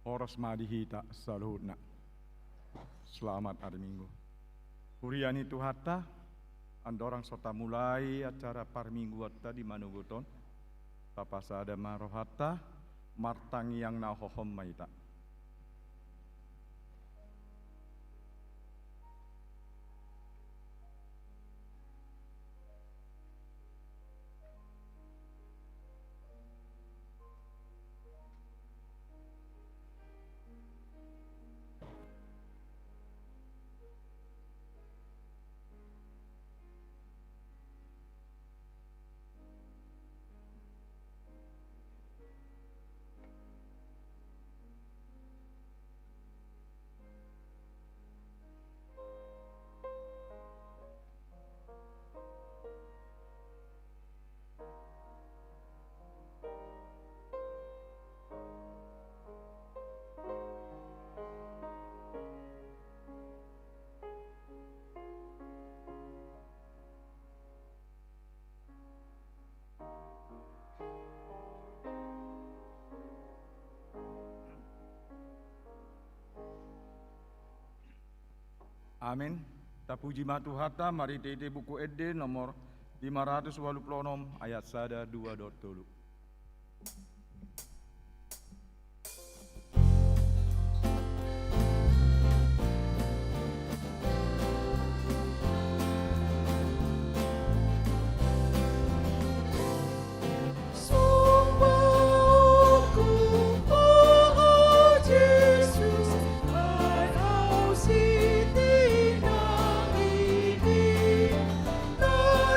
Oras madihita saluhutna. Selamat hari Minggu. Huriani Tuhata, andorang sota mulai acara parminggu atta di Manuguton. Tapasada marohata, martangi yang nahohom maita. Amin. Tapuji matuhata mari tete buku ede nomor 586 ayat sada 2.3.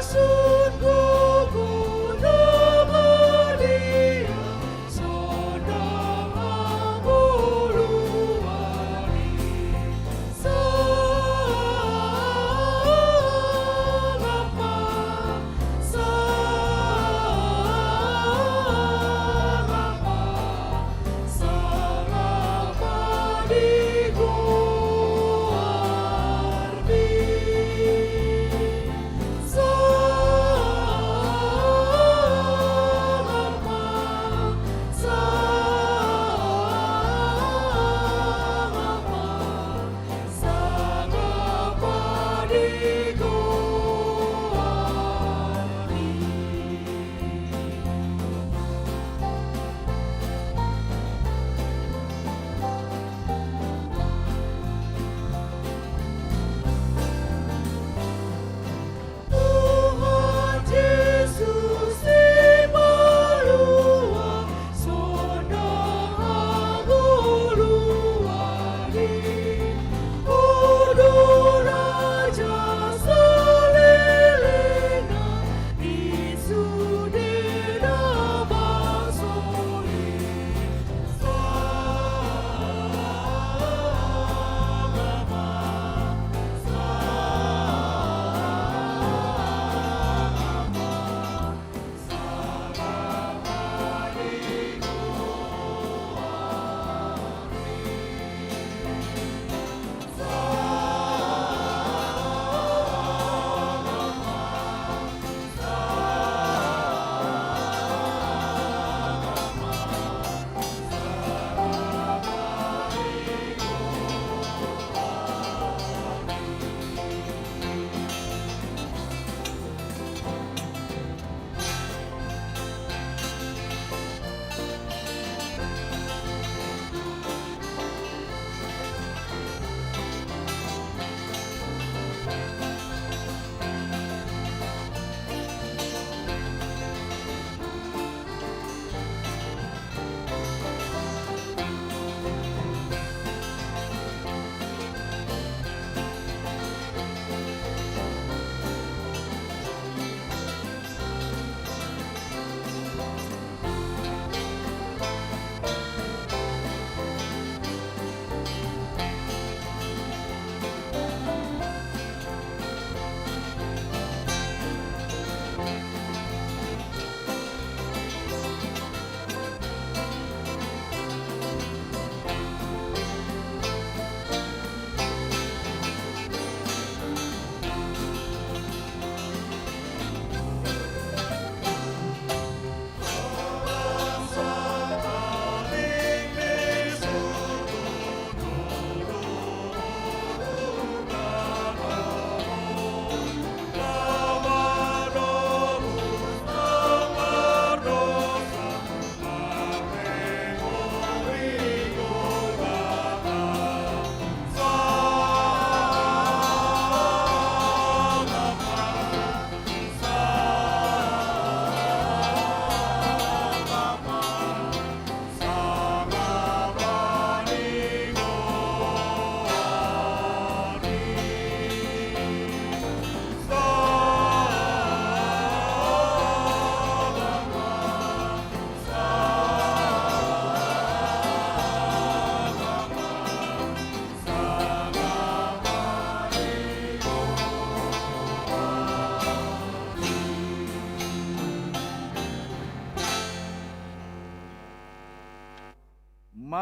Sun gugu na Maria.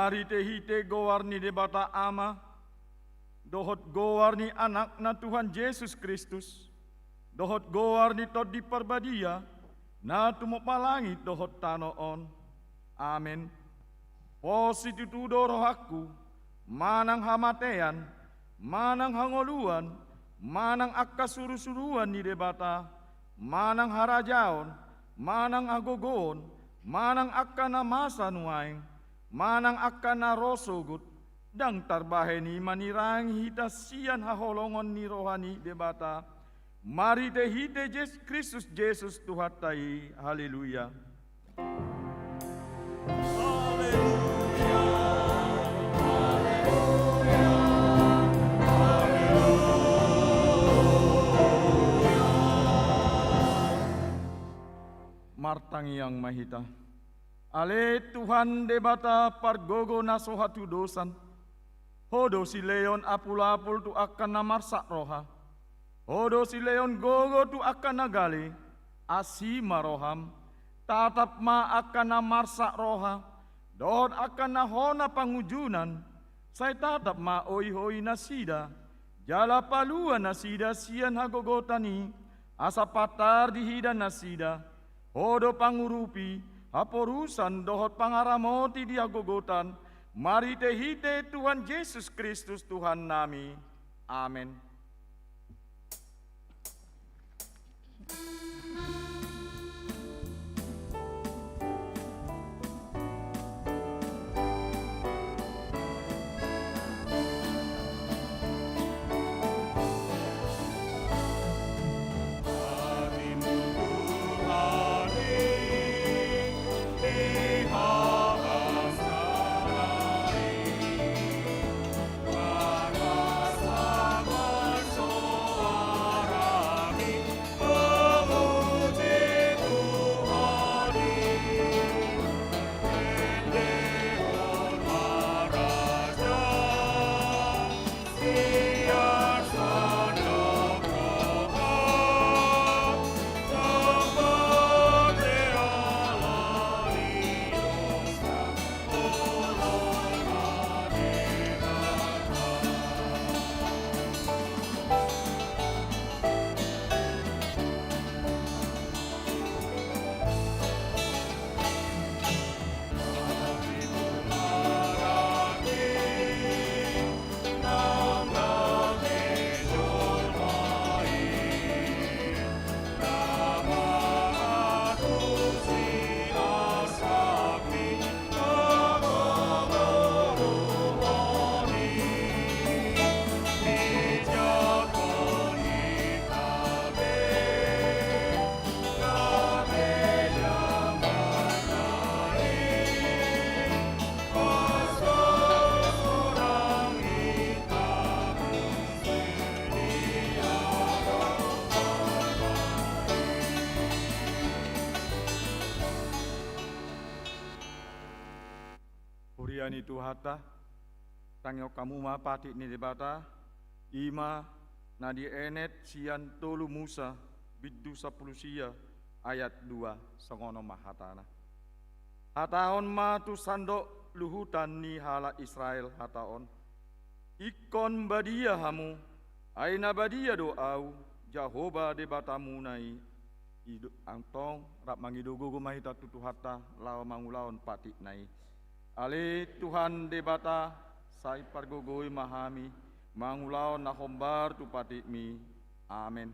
Mari tehite gowarni debata ama, dohot gowarni anakna Tuhan Yesus Kristus, dohot gowarni tot di perbadia, na tumopalangi dohot tanoon. Amin. Positutudo rohaku, manang hamatean, manang hangoluan, manang akka suru-suruan ni debata, manang harajaon, manang agogoon, manang akka na masa nuaing, manang akka na rosogut, dang tarbahe ni manirang hitasian haholongon ni rohani debata, mari tehite Kristus Jesus Tuhatai, haleluya. Martang yang mahita. Ale Tuhan debata pargogo nasohatu dosan. Hodo si leon apul-apul tu akan namarsak roha. Hodo si leon gogo tu akan nagale. Asima roham. Tatap ma akan namarsak roha. Dohot akan nahona pangujunan. Saya tatap ma oi-hoi nasida. Jala palua nasida sian hagogotani. Asa patar dihidan nasida. Hodo pangurupi, haporusan dohot pangaramoti dia gogotan, mari tehite Tuhan Yesus Kristus Tuhan nami. Amin. Puriani Tuhata, tangyo kamu ma pati ni debata, ima nadi enet sian tolu Musa, biddu 10 sia, ayat 2, songono mahatana. Hataon ma tu sandok luhutan ni hala Israel hataon. Ikon badia hamu, aina badia doau, Jahoba debatamu nai. Idu antong rap mangidogo mahita tutu hata lawa mangulaon pati nai. Ale Tuhan debata sai pargogoi mahami mangulaon nahombar tu pati mi. Amin.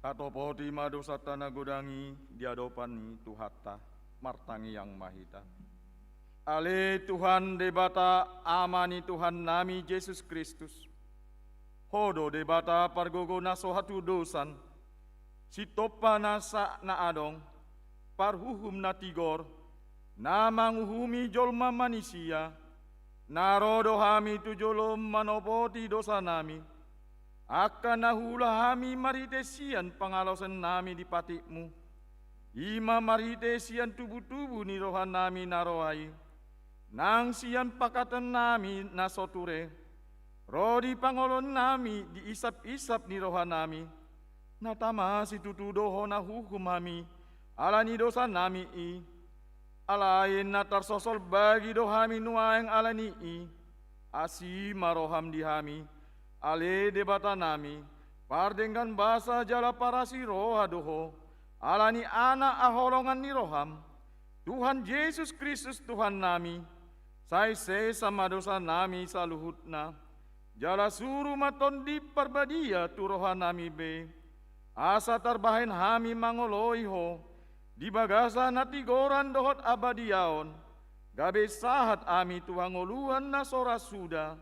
Katopo tima dosa tanah godangi diadopani Tuhatta martangi yang mahita. Ale Tuhan debata amani Tuhan nami Yesus Kristus. Hodo debata pargogo naso hatu dosan. Sitopa nasa na adong. Parhuhum na tigor. Namanguhumi jolma manusia. Narodo hami tu jolom manopoti dosa nami. Akan nahula hami maritesian pangalosan nami di patikmu. Ima maritesian tubuh-tubuh ni rohan nami narohai. Nang sian pakatan nami nasoture. Rodi pangolon nami diisap-isap ni rohan nami. Natama si tutudoho na hukum hami. Alani dosa nami i. Alain natar sosol bagi dohami nuaeng alani i. Asi maroham dihami. Ale debata nami. Pardengkan basa jala parasi roha doho. Alani anak aholongan ni roham. Tuhan Yesus Kristus Tuhan nami. Sai sama dosa nami saluhutna. Jala suruh maton di perbadia tu roha nami be. Asa tarbahin hami mangoloi ho. Di bagasa natigoran dohot abadiaon. Gabe sahat ami tuang oluan na sora suda.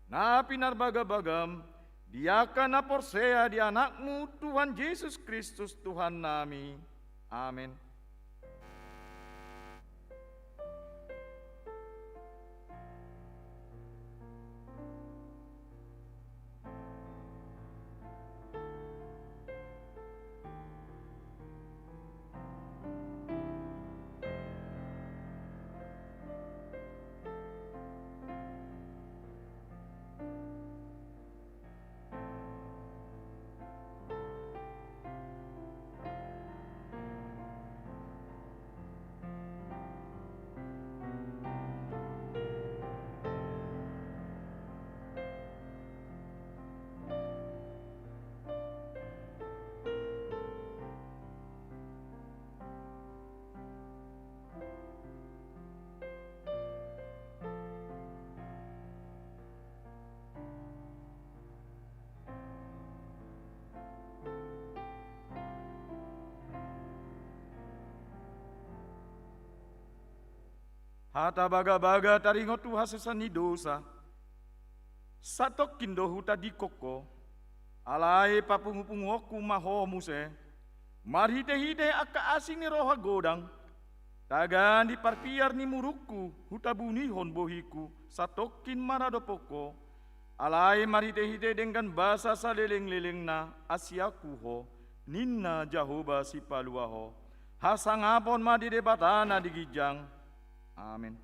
Na pinar bagam. Diakan na porsea di anakmu Tuhan Yesus Kristus Tuhan nami. Amin. Hata baga-baga taringo tu hasesani dosa. Satok kindo huta di koko. Alai papungu-pungoku maho muse. Marhite-hite aka asing ni roha godang. Tagan di parpiar ni muruku. Huta bunihon bohiku. Satokin marado poko. Alai marhite-hite dengan basa saleleng-leleng na asiaku ho. Ninna jahoba si paluaho. Hasangapon ma di debatana di gijang. Amin.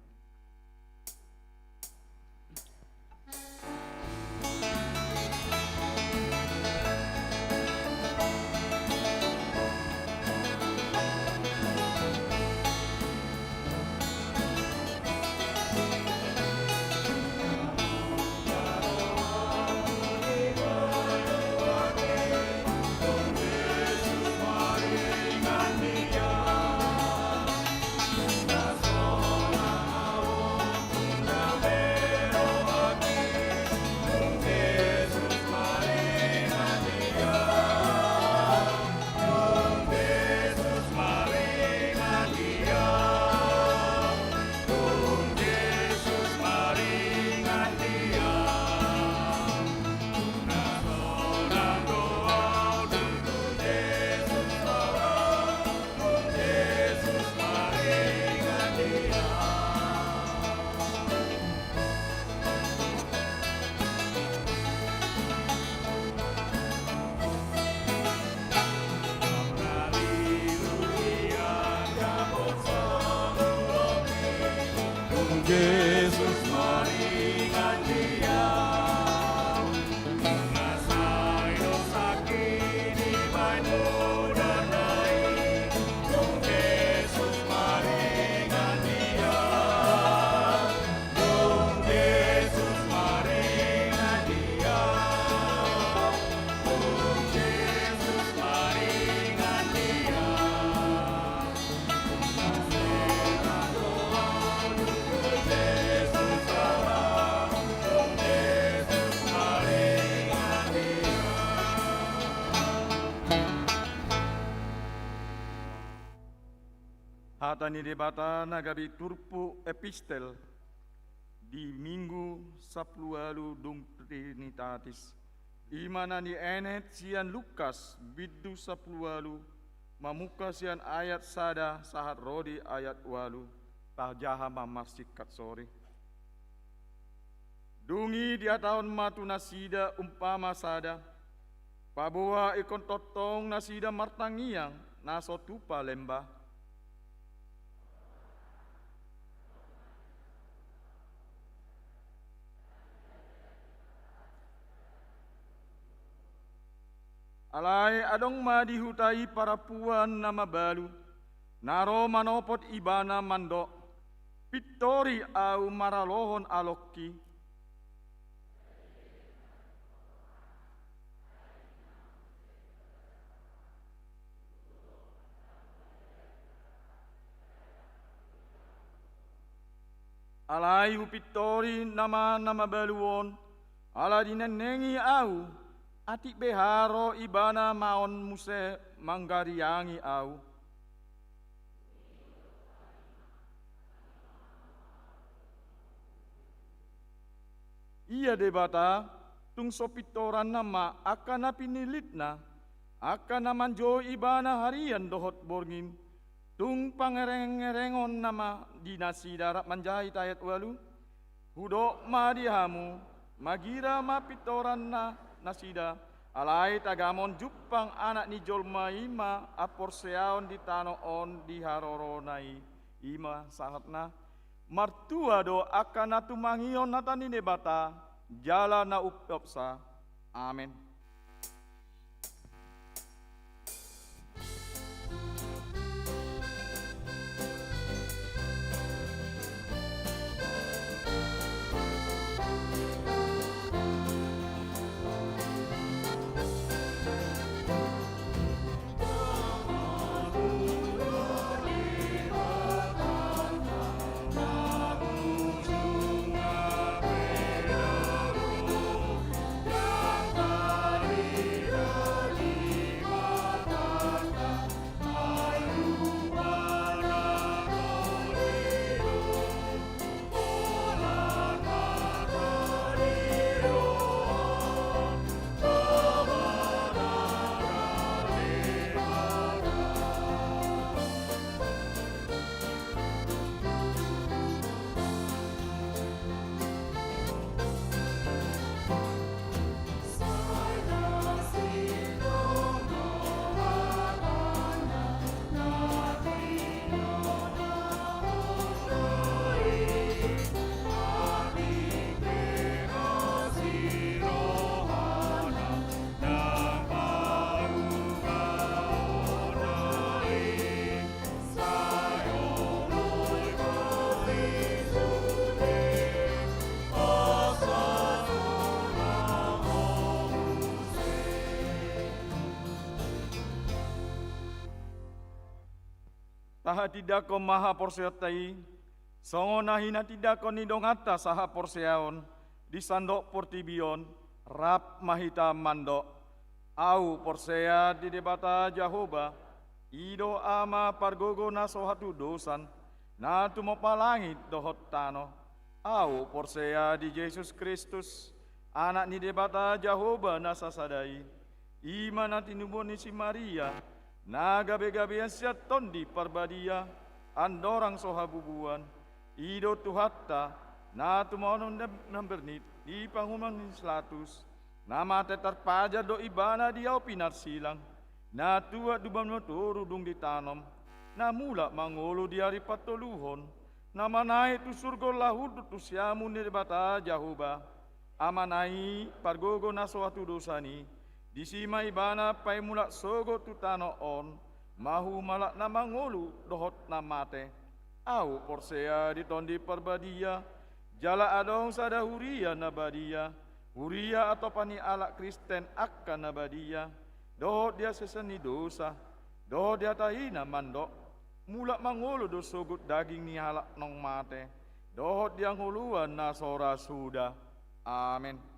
Yesus maringan Dia, mengasai dosa kini bainu danai. Yesus maringan Dia, Yesus maringan Dia, Yesus maringan Dia. There Hatani debata nagari turpu epistel di minggu saplualu dung Trinitatis. Imana ni enet sian Lukas bidu saplualu mamuka sian ayat sada sahat rodi ayat walu tajaha mamasikat sore. Dungi dia tahun matu nasida umpama sada paboa ikon totong nasida martangiang naso tupa lembah. Alai adong madihutai para puan nama balu, naro manopot ibana mandok, pitori au maralohon alokki. Alai pitori nama baluon, ala dinenengi au, atik beharo ibana maon muse manggariangi au. Ia debata tung sopitoran nama akan napinilitna akan namanjo ibana harian dohot borngin tung pangereng-ngerengon nama dinasi darat manjahit ayat walu hudok madihamu magira mapitoran na nasida alai tagamon jupang anak ni jolma ima aporseaon di tano on di haroronai ima sahatna martua do akan natumangion natani nebata jala na upopsa amen. Taha tidak ko maha porseotai, songo nahina tidak ko nidong atta saha porseaon, di sandok portibion, rap mahita mandok, au porsea di debata Jahoba, ido ama pargogo naso hatu dosan, na tumopalangit dohot tano, au porsea di Yesus Kristus, anak ni debata Jahoba nasasadai, ima natinuboni si Maria, na gabe-gabean siat tondi parbadia andorang sohabubuan ido tuhatta na tumonon nambernit di pangumang slatus nama tetar paja do ibana diau pinar silang na tua dubam motoru dung ditanom na mula mangolo diari patoluhon nama naik tu surgo lahud tu siamu nirbata Jahoba amanai pargogo nasoatu dosani di sima ibana pai mulak sogo tu tano on mahu malak na mangolu dohot na mate au porsea di tondi parbadia jala adong sada huria na badia huria atau pani alak Kristen akan na badia dohot dia seseni dosa dohot dia tahina mandok mulak mangolu do sogut daging ni halak nong mate dohot dia nguluan na sora sudah amin.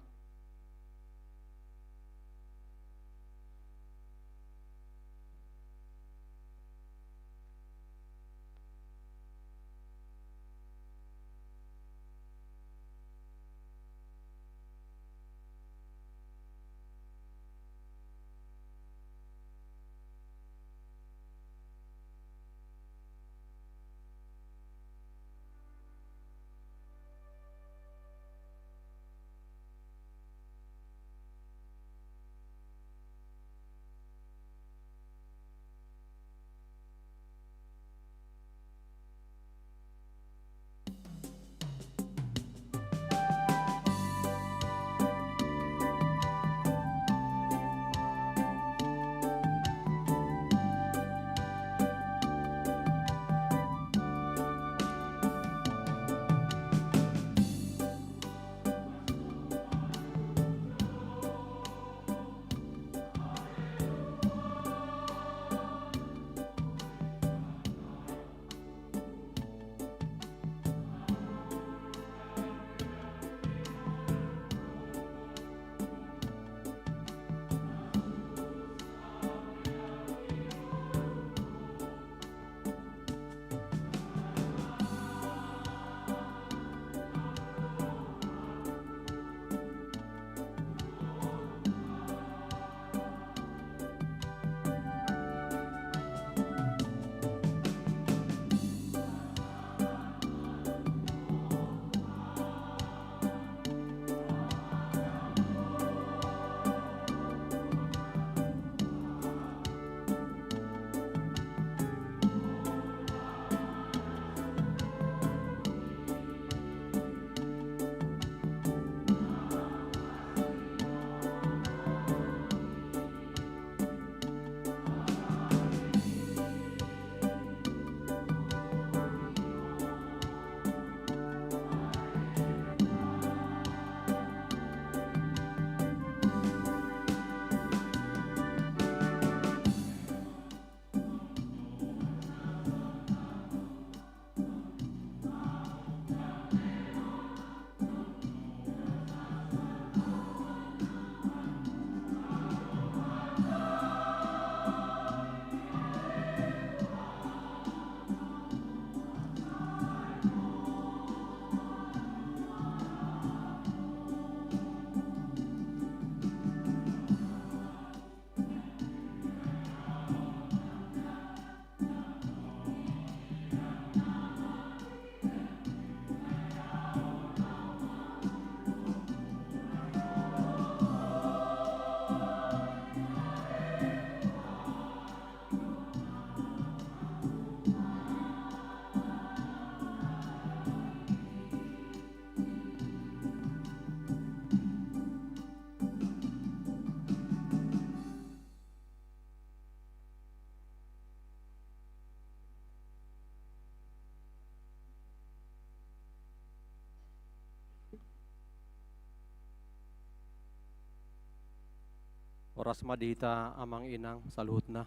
Oras madihita amang inang saluhutna.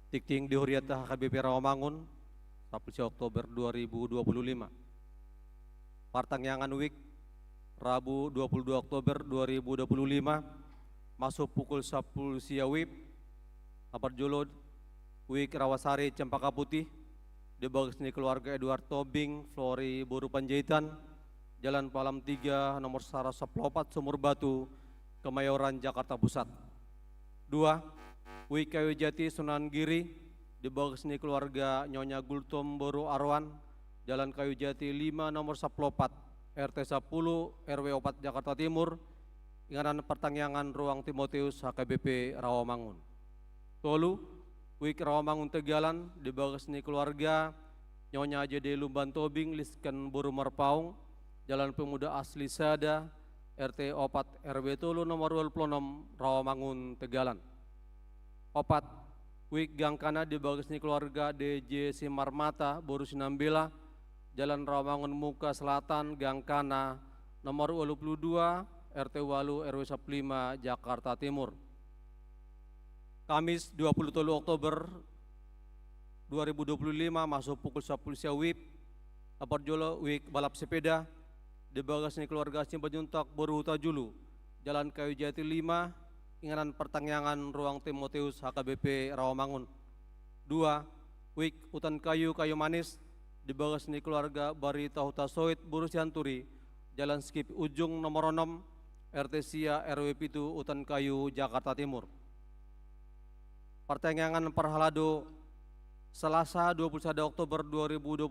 Tikting dihuriata HKBP Rawamangun 10 Oktober 2025. Partangyangan Week Rabu 22 Oktober 2025 masuk pukul 10 siawib. Aparjolo Week Rawasari Cempaka Putih di bagisni keluarga Edward Tobing, Flori Boru Panjaitan, Jalan Palam 3 nomor 114 Sumur Batu, Kemayoran, Jakarta Pusat. 2. Week Kayu Jati Sunan Giri di bagisni keluarga Nyonya Gultom Boru Arwan, Jalan Kayu Jati 5 nomor 14 RT 10 RW 4 Jakarta Timur, ingatan pertangyangan Ruang Timotius HKBP Rawamangun. Tolu, Week Rawamangun Tegalan di bagisni keluarga Nyonya JD Lumban Tobing Lisken Boru Marpaung, Jalan Pemuda Asli Sada RT 4 RW Tolu nomor 26 Rawamangun Tegalan. 4. Week Gangkana di bagisni keluarga DJ Simarmata Boru Sinambela, Jalan Rawamangun Muka Selatan Gangkana nomor 22 RT Walu RW 15 Jakarta Timur. Kamis 23 Oktober 2025 masuk pukul 10 siawib. Aparjolo Week Balap Sepeda di bagisni keluarga Cimpajuntak Boru Huta Julu, Jalan Kayu Jati 5, ingatan pertangyangan Ruang Timotius HKBP Rawamangun. 2. Week Hutan Kayu Kayu Manis di bagisni keluarga Barita Huta Soit Boru Sianturi, Jalan Skip Ujung nomor 6 RT Sia RW Pitu Hutan Kayu Jakarta Timur. Pertangyangan Perhalado Selasa 21 Oktober 2025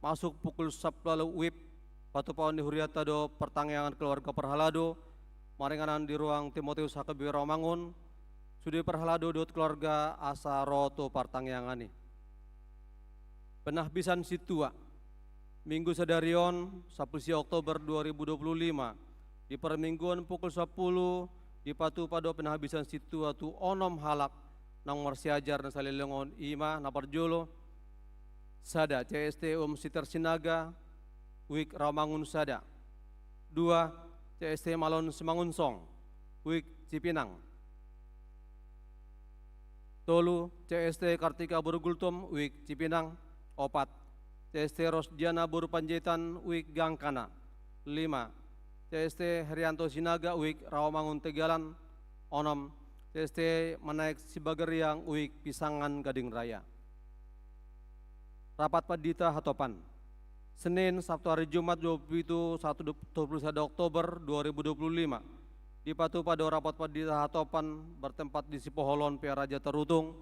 masuk pukul 10 WIB Patu Paun di Huriatado pertangyangan keluarga Perhalado maringanan di Ruang Timotius HKBP Rawamangun Sudi Perhalado dot keluarga asa roto partangyangani. Penahbisan Situa Minggu Sedarion 10 Oktober 2025 di permingguan pukul 10 di Patu Pado penahbisan Situa tu onom halak nang marsiajar na salilongon ima na parjolo Sada CST Siter Sinaga Week Rawamangun Sada. 2. CST Malon Semangunsong Week Cipinang. Tolu CST Kartika Borugultom Week Cipinang. 4. CST Rosdiana Boru Panjaitan Week Gangkana. 5. CST Herianto Sinaga Week Rawamangun Tegalan. 6. CST Manaik Sibagariang Week Pisangan Gading Raya. Rapat Padita Hatopan Senin Sabtu hari Jumat 21 Oktober 2025 di Patu Pado Rapat Padita Hatopan bertempat di Sipoholon Pia Raja Terutung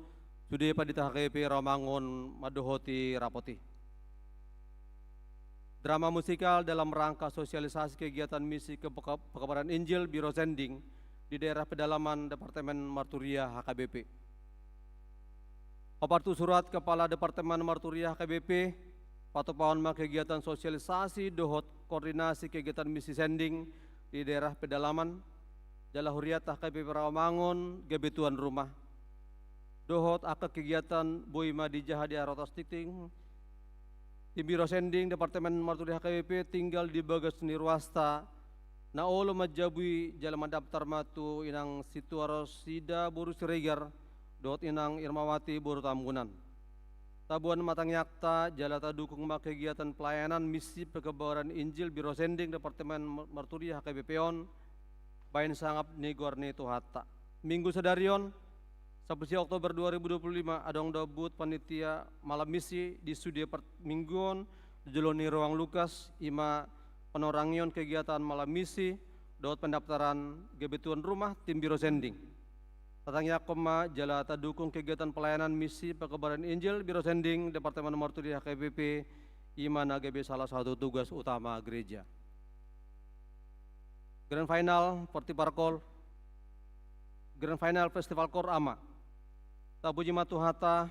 Sudi Padita HKBP Rawamangun Madohoti Rapoti. Drama musikal dalam rangka sosialisasi kegiatan misi pekabaran Injil Biro Sending di daerah pedalaman Departemen Marturia HKBP. Opartu surat Kepala Departemen Marturia HKBP Patu Paon kegiatan sosialisasi dohot koordinasi kegiatan misi sending di daerah pedalaman Jala Huriat HKBP Rawamangun GB tuan rumah dohot aka kegiatan Boima di Jahadi Arotas Tikting di Biro Sending Departemen Marturia HKBP tinggal di bagas nirwasta na olo majabui jalan daftar matu inang Situarosida Boru Siregar dot inang Irmawati Boru Tambunan. Tabuan matang yakta jalata dukung kegiatan pelayanan misi pekebaran Injil Biro Sending Departemen Marturia HKBP on bain sangap nigorni tuhata. Minggu Sedarion 10 Oktober 2025 adong debut panitia malam misi di studi mingguan jeloni Ruang Lukas ima penorangion kegiatan malam misi dot pendaftaran GB tuan rumah tim Biro Sending. Tatangnya koma jalata dukung kegiatan pelayanan misi pekebaran Injil Biro Sending Departemen Marturia HKBP imana GB salah satu tugas utama gereja. Grand Final Festival Kor Ama Tabuji Matuhata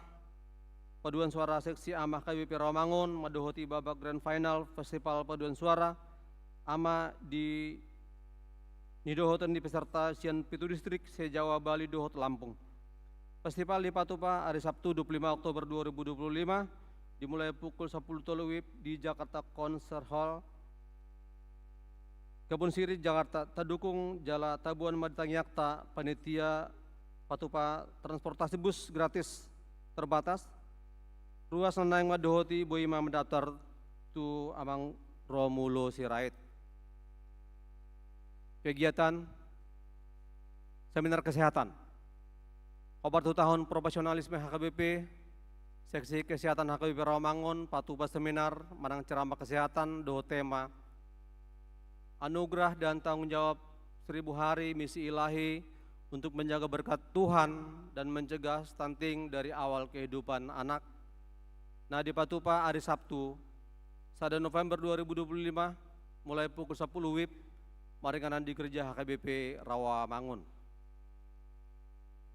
Paduan Suara Seksi Ama HKBP Rawamangun Madohoti babak Grand Final Festival Paduan Suara ama di Nidohotan di peserta Sian Pitu Distrik se-Jawa Bali Dohot Lampung. Festival di Patupa hari Sabtu 25 Oktober 2025 dimulai pukul 10 WIB di Jakarta Concert Hall Kebun Siri Jakarta tadukung jala tabuan maditanyakta panitia patupa transportasi bus gratis terbatas ruas nanang madohoti boima mendaftar tu amang Romulo Sirait. Kegiatan seminar kesehatan obat 2 tahun profesionalisme HKBP seksi kesehatan HKBP Rawamangun patupa seminar manang ceramah kesehatan do tema anugerah dan tanggung jawab 1000 hari misi ilahi untuk menjaga berkat Tuhan dan mencegah stunting dari awal kehidupan anak. Nah di Patupa hari Sabtu, 1 November 2025, mulai pukul 10 WIB, maringanan di gereja HKBP Rawamangun.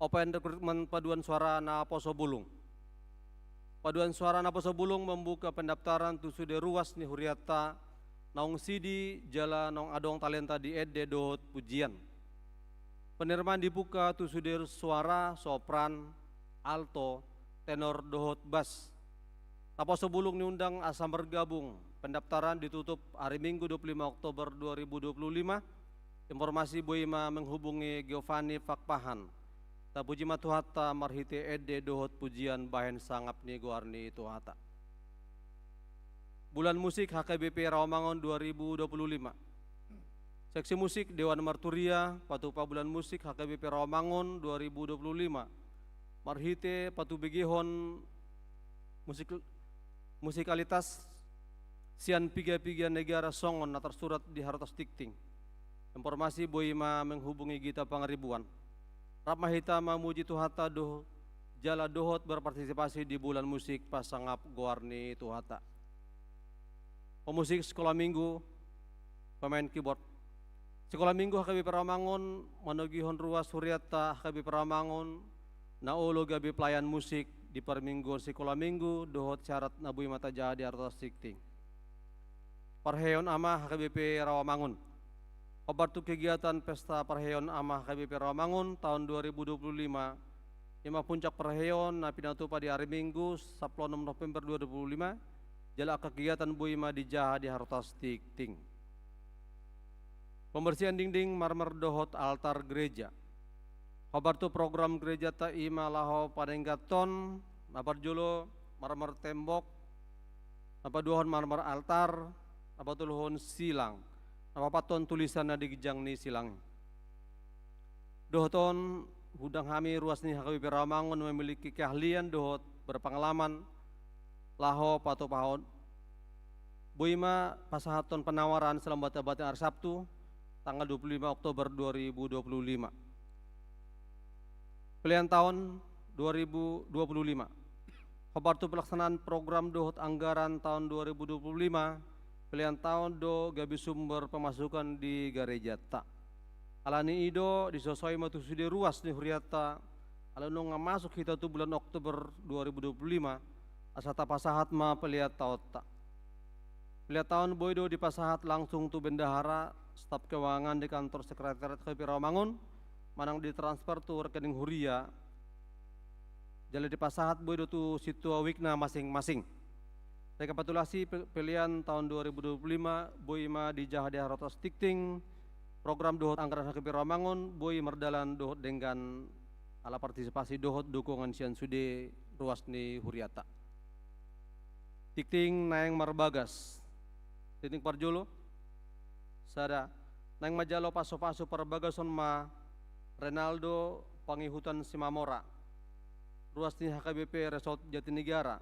Open Recruitment Paduan Suara Naposo Bulung. Paduan Suara Naposo Bulung membuka pendaftaran tusude ruas ni huriata naung sidi jala naung adong talenta di ede dohot pujian. Penerimaan dibuka tusude suara, sopran, alto, tenor dohot bas. Naposo Bulung diundang asam bergabung. Pendaftaran ditutup hari Minggu 25 Oktober 2025. Informasi boima menghubungi Giovanni Fakpahan. Tapuji matuhata marhite ede dohot pujian bahen sangap ni guarni tuhata. Bulan Musik HKBP Rawamangun 2025. Seksi musik Dewan Marturia Patupa Bulan Musik HKBP Rawamangun 2025. Marhite patubigihon musikalitas sian piga-piga negara songon na tersurat di Hartas Tikting. Informasi boima menghubungi Gita Pangaribuan. Rapma hitama muji tuhata doh jala dohot berpartisipasi di Bulan Musik pasangap guarni tuhata. Pemusik sekolah minggu, pemain keyboard. Sekolah minggu HKBP Rawamangun manogihon ruas huriata HKBP Rawamangun naulo gabi pelayan musik di permingguan sekolah minggu dohot syarat nabui mata jadi artos sikting. Parheon ama HKBP Rawamangun. Obat kegiatan pesta Parheon ama HKBP Rawamangun tahun 2025. Ima puncak Parheon na pinatupa di hari Minggu 16 November 2025. Jala kegiatan boima di jaha di Hartas Tikting. Pembersihan dinding marmer dohot altar gereja. Kabar tu program gereja ta ima laho padenggaton, napar julo marmer tembok, napa duhon marmer altar, napa tuluhon silang, napa paton tulisan na digijang ni silang. Dohoton hudang hami ruas ni HKBP Rawamangun memiliki keahlian dohot berpengalaman laho pato pahon boima pasahaton penawaran selama bata-bata hari Sabtu tanggal 25 Oktober 2025. Pilihan tahun 2025. Kabar tu pelaksanaan program dohot anggaran tahun 2025. Pilihan tahun do gabi sumber pemasukan di gereja tak. Alani ido disesuai matusudi ruas ni huriata. Alanu masuk kita tu bulan Oktober 2025. Asata pasahat ma pelihat tahun tak. Pelihat tahun boydo di pasahat langsung tu bendahara staf keuangan di kantor sekretariat HKBP Rawamangun manang ditransfer tu rekening huria. Jadi di pasahat boydo tu situ wikna masing-masing. Rekapitulasi pilihan tahun 2025 boima di Jahadi Hartas Tikting program dohot anggaran HKBP Rawamangun boi merdalan dohot dengan ala partisipasi dohot dukungan sian sude ruas ni huriata. Tikting naeng marbagas. Tikting parjolo. Sada naeng majalo paso-paso perbagason ma Renaldo Pangihutan Simamora. Ruas ni HKBP Resort Jatinegara.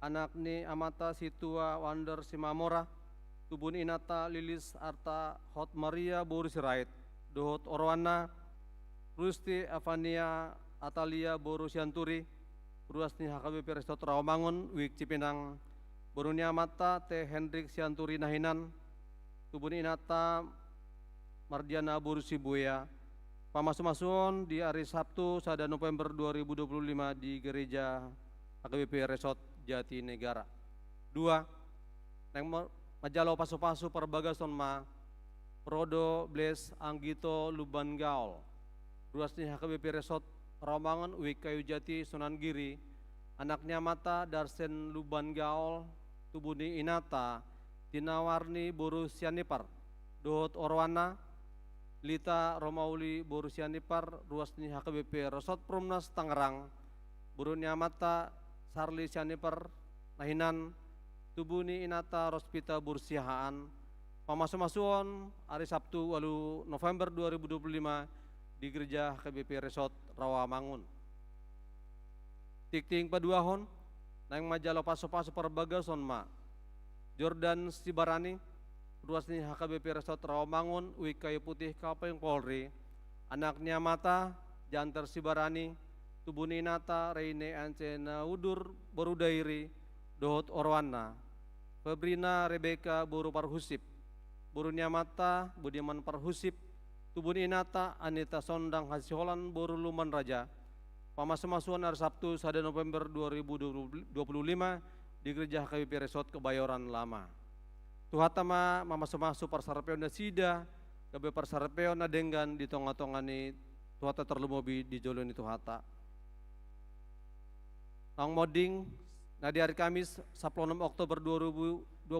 Anak ni Amata Situa Wander Simamora. Tubun Inata Lilis Arta Hot Maria Boru Sirait. Dohot Orwana. Rusti Avania Atalia Boru Sianturi. Ruas ni HKBP Resort Rawamangun Wik Cipinang. Borunia Mata T. Hendrik Sianturi Nahinan. Tubun Inata Mardiana Boru Sibuya. Pamasu-masuon di hari Sabtu 1 November 2025 di gereja HKBP Resort Jatinegara. 2. Neng majalo pasu-pasu perbagason ma Prodo Bles Anggito Luban Gaol. Ruas ni HKBP Resort Rawamangun Wik Kayu Jati Sunan Giri. Anaknya Mata Darsen Luban Gaol. Tubuni Inata Tinawarni Boru Sianipar. dohot Orwana, Lita Romauli Borusianipar, ruasni HKBP Resort Promnas Tangerang, Burunya Mata Sarli Sianipar, Nahinan, Tubuni Inata Rospita Bursiahaan, Pamasumasuon hari Sabtu 8 November 2025 di Gereja HKBP Resort Rawamangun. Tikting paduahon, nang majalo paso-paso perbagason ma, Jordan Sibarani, ruasni HKBP Resort Rawamangun, Uwi Kayu Putih Kapeng Polri, anaknya Mata, Janter Sibarani, Tubuni Nata, Reine Ancena Udur, Borudairi, Dohot Orwana, Febrina Rebeka Buru Parhusip, Burunya Mata, Budiman Parhusip, Tubuni Nata, Anita Sondang Hasiholan, Boru Luman Raja, Pamasumasuan hari Sabtu 1 November 2025 di Gereja HKBP Resort Kebayoran Lama. Tuhatama Mamasumasu Parsarapeo na Sida, Gabe Parsarapeo na Denggan di tonga-tongani Tuhata terlumobi di Joloni Tuhata. Ang moding na di hari Kamis 16 Oktober 2025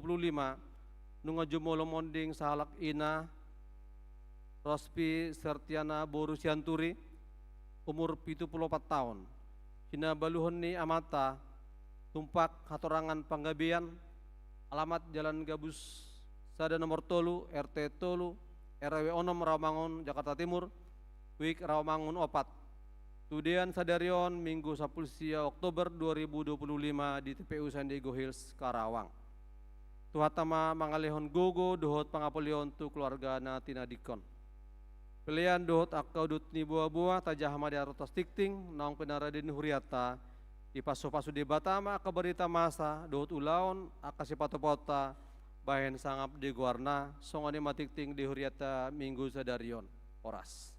nunga jumolo monding sa halak ina Rospi Sertiana Boru Sianturi umur 74 tahun. Hinabaluhon ni Amata tumpak hatorangan panggabian alamat Jalan Gabus Sada nomor Tolu RT Tolu RW Onom Rawamangun Jakarta Timur Wik Rawamangun Opat. Tudian Sadarion Minggu 10 Oktober 2025 di TPU San Diego Hills Karawang. Tuhatama mangalehon gogo dohot pangapolion tu keluarga na tinadikon. Pilihan dohot akaudut ni buah-buah tajah hamadi arotas tikting naong penaradin huriata ipaso-paso di Batama akabarita masa dohot ulaon akasipatopota bahen sangap di guarna songani matikting di huriata Minggu Sadarion oras.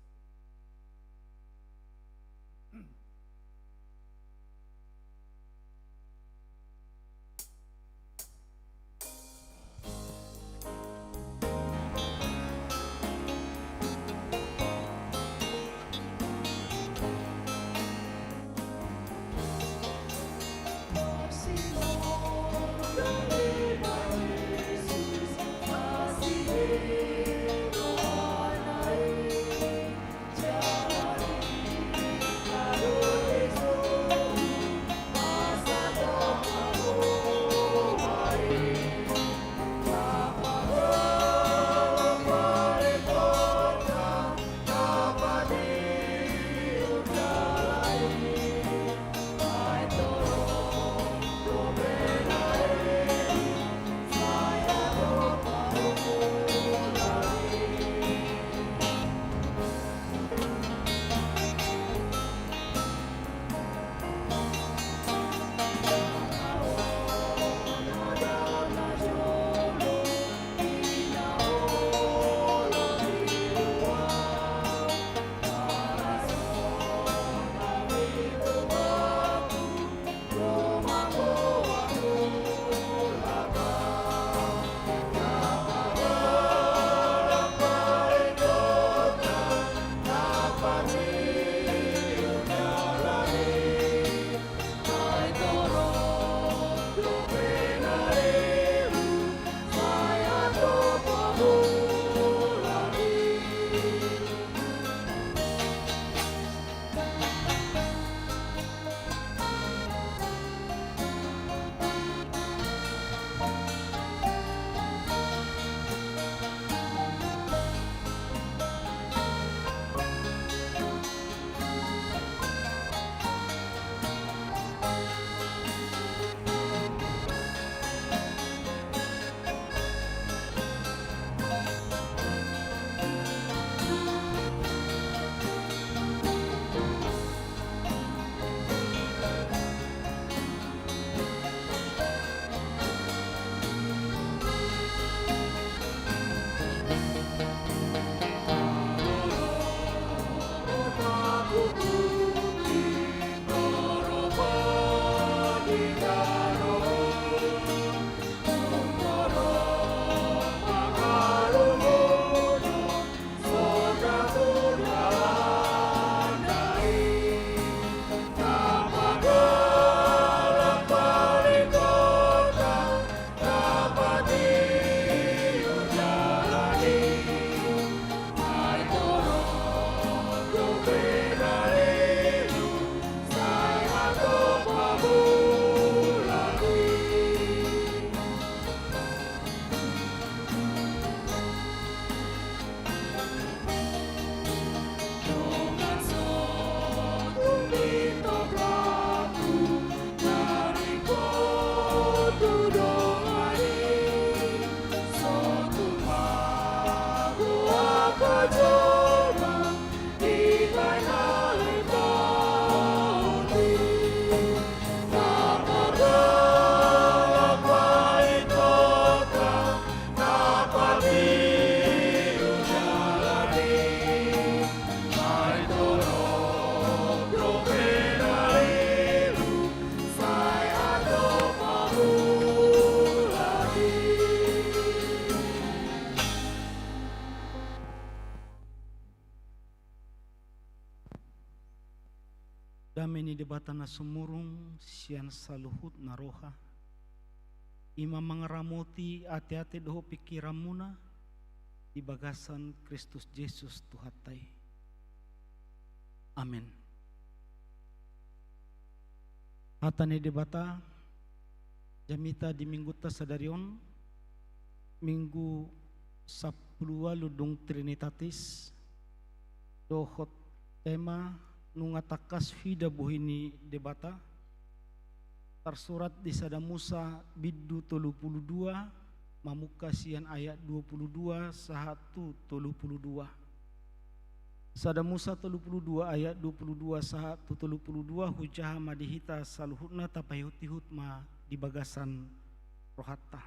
dameni debatana sumurung sian saluhut naroha. Ima mangaramoti ati-ati doho pikiramuna di bagasan Kristus Yesus Tuhatai. Amin. Hatane debata jamita di minggu tasadarion minggu 10 ludung Trinitatis dohot tema nungatakas vida buhini debata tersurat di Sada Musa biddu 32 mamuka sian ayat 22 sahatu 32. Sada Musa 32 ayat 22 sahatu 32 hujaha madihita saluhutna tapayhut-hut ma di bagasan rohatta.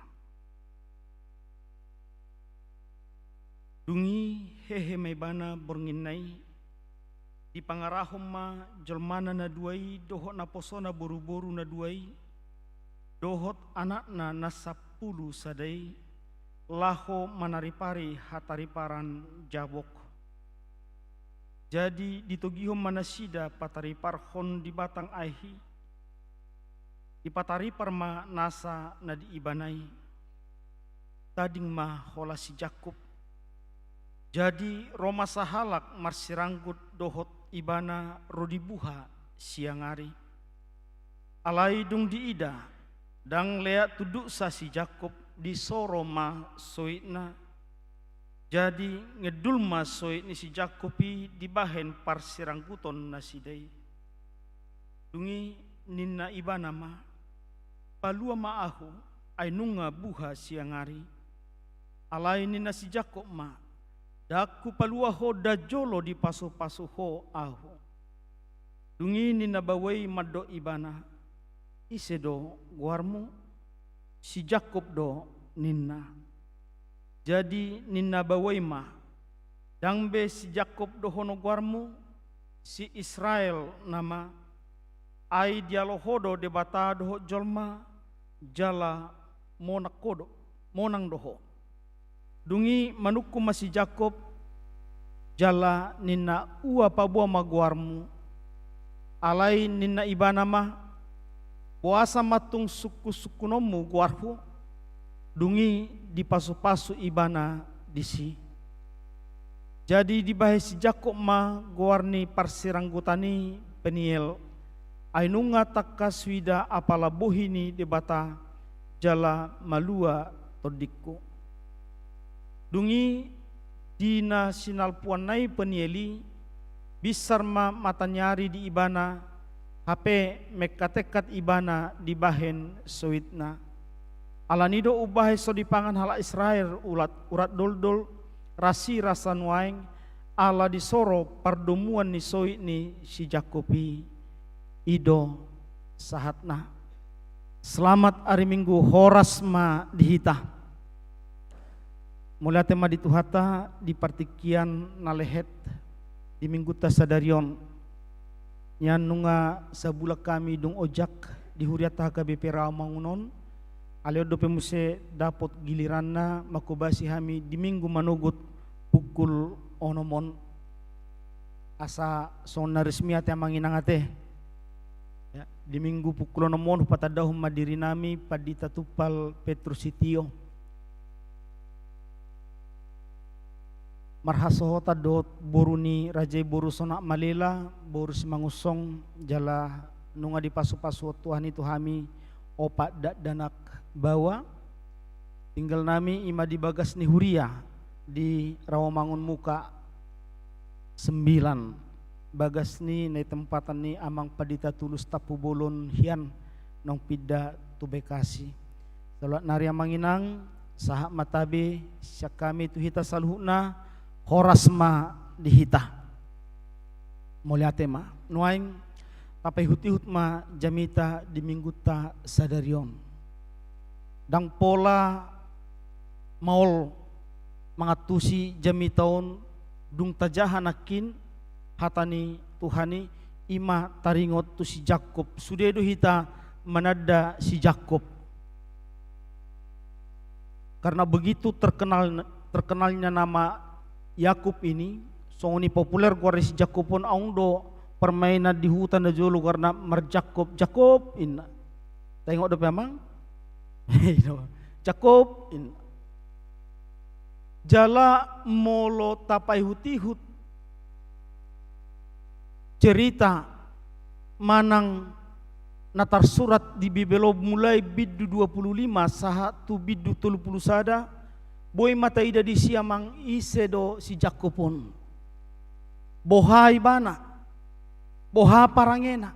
Dungi hehe maibana bornginai di pangarahom ma jelmana na duai dohot na posona boru-boru na duai dohot anakna na 10 sadai laho manaripari hatariparan jabok. Jadi ditogihom manasida pataripar hon di batang aihi di pataripar ma nasa na diibanai tading ma hola si Jakub. Jadi Roma sahalak marsiranggut dohot ibana rodibuha siangari. Alai dung diida dang leat tuduk sasi Jakob di soroma soitna. Jadi ngedul ma soitni si Jakobi di bahen parsirangguton nasidai. Dungi ninna ibana ma palua maahu ainunga buha siangari. Alai ninna si Jakob ma daku palua ho dajolo di pasu-pasu ho ahu. Dungi nina bawai maddo ibana. Ise do guarmu si Jakob do ninna. Jadi ninna bawai ma. Dangbe si Jakob do hono guarmu si Israel nama. Ai dialo hodo debata doho jolma jala monakodo monang doho. Dungi manuku masih Jakob jala nina ua pabua maguarmu alai nina ibana mah puasa matung suku-suku nomu guarhu dungi di pasu-pasu ibana disi. Jadi di bahe si Jakob mah guarni parsiranggutani peniel ainunga takaswida apala bohini debata jala malua todikku. Dungi dina sinalpuan nai penieli bisar ma matanyari di ibana hape mekatekat ibana di bahen soitna. Alanido ubahe so dipangan hala Israel urat doldol rasi rasan waeng ala disoro pardomuan ni soitni si Jakobi ido sahatna. Selamat hari Minggu horas ma dihita. Mulai tema di Tuhata di partikian nalehet di minggu tasadarion nyan nunga sabula kami dung ojak di huriata KBP Rawamangunon aleo dope muse dapot giliranna makubasi hami di minggu manugut pukul onomon asa sona resmiate manginangate ya, di minggu pukul onomon patadahum madiri nami padita tupal Petrusitio marhasohota dot boruni rajai boru sonak malela boru simangusong jala nunga di pasu-pasu Tuhan itu hami opak danak bawa tinggal nami ima di bagas ni huria di Rawamangun muka 9 bagas ni na tempatan ni amang padita tulus tapu bolon hian nong pida tu Bekasi salat nari amanginang sahak matabe syak kami tu hita saluhna horasma dihita moliate ma nuaing tapai huti-hut ma jamita di minggu ta sadarion dang pola maul mangatusi jamitaon dung tajahanakin hatani Tuhani ima taringot tu si Jakob sudedo hita manada si Jakob karena begitu terkenalnya nama Yakub ini songoni populer kuari si Jakob pun aung do permainan di hutan na jolo karena merjakob Jakob inna. Tengok depan mang. Jakob inna. Jala molo tapai hutihut cerita manang natar surat di Bibelo mulai biddu 25 sahatu biddu 31 boy mata ida di siamang isedo si Jakopon bohai bana boha parangena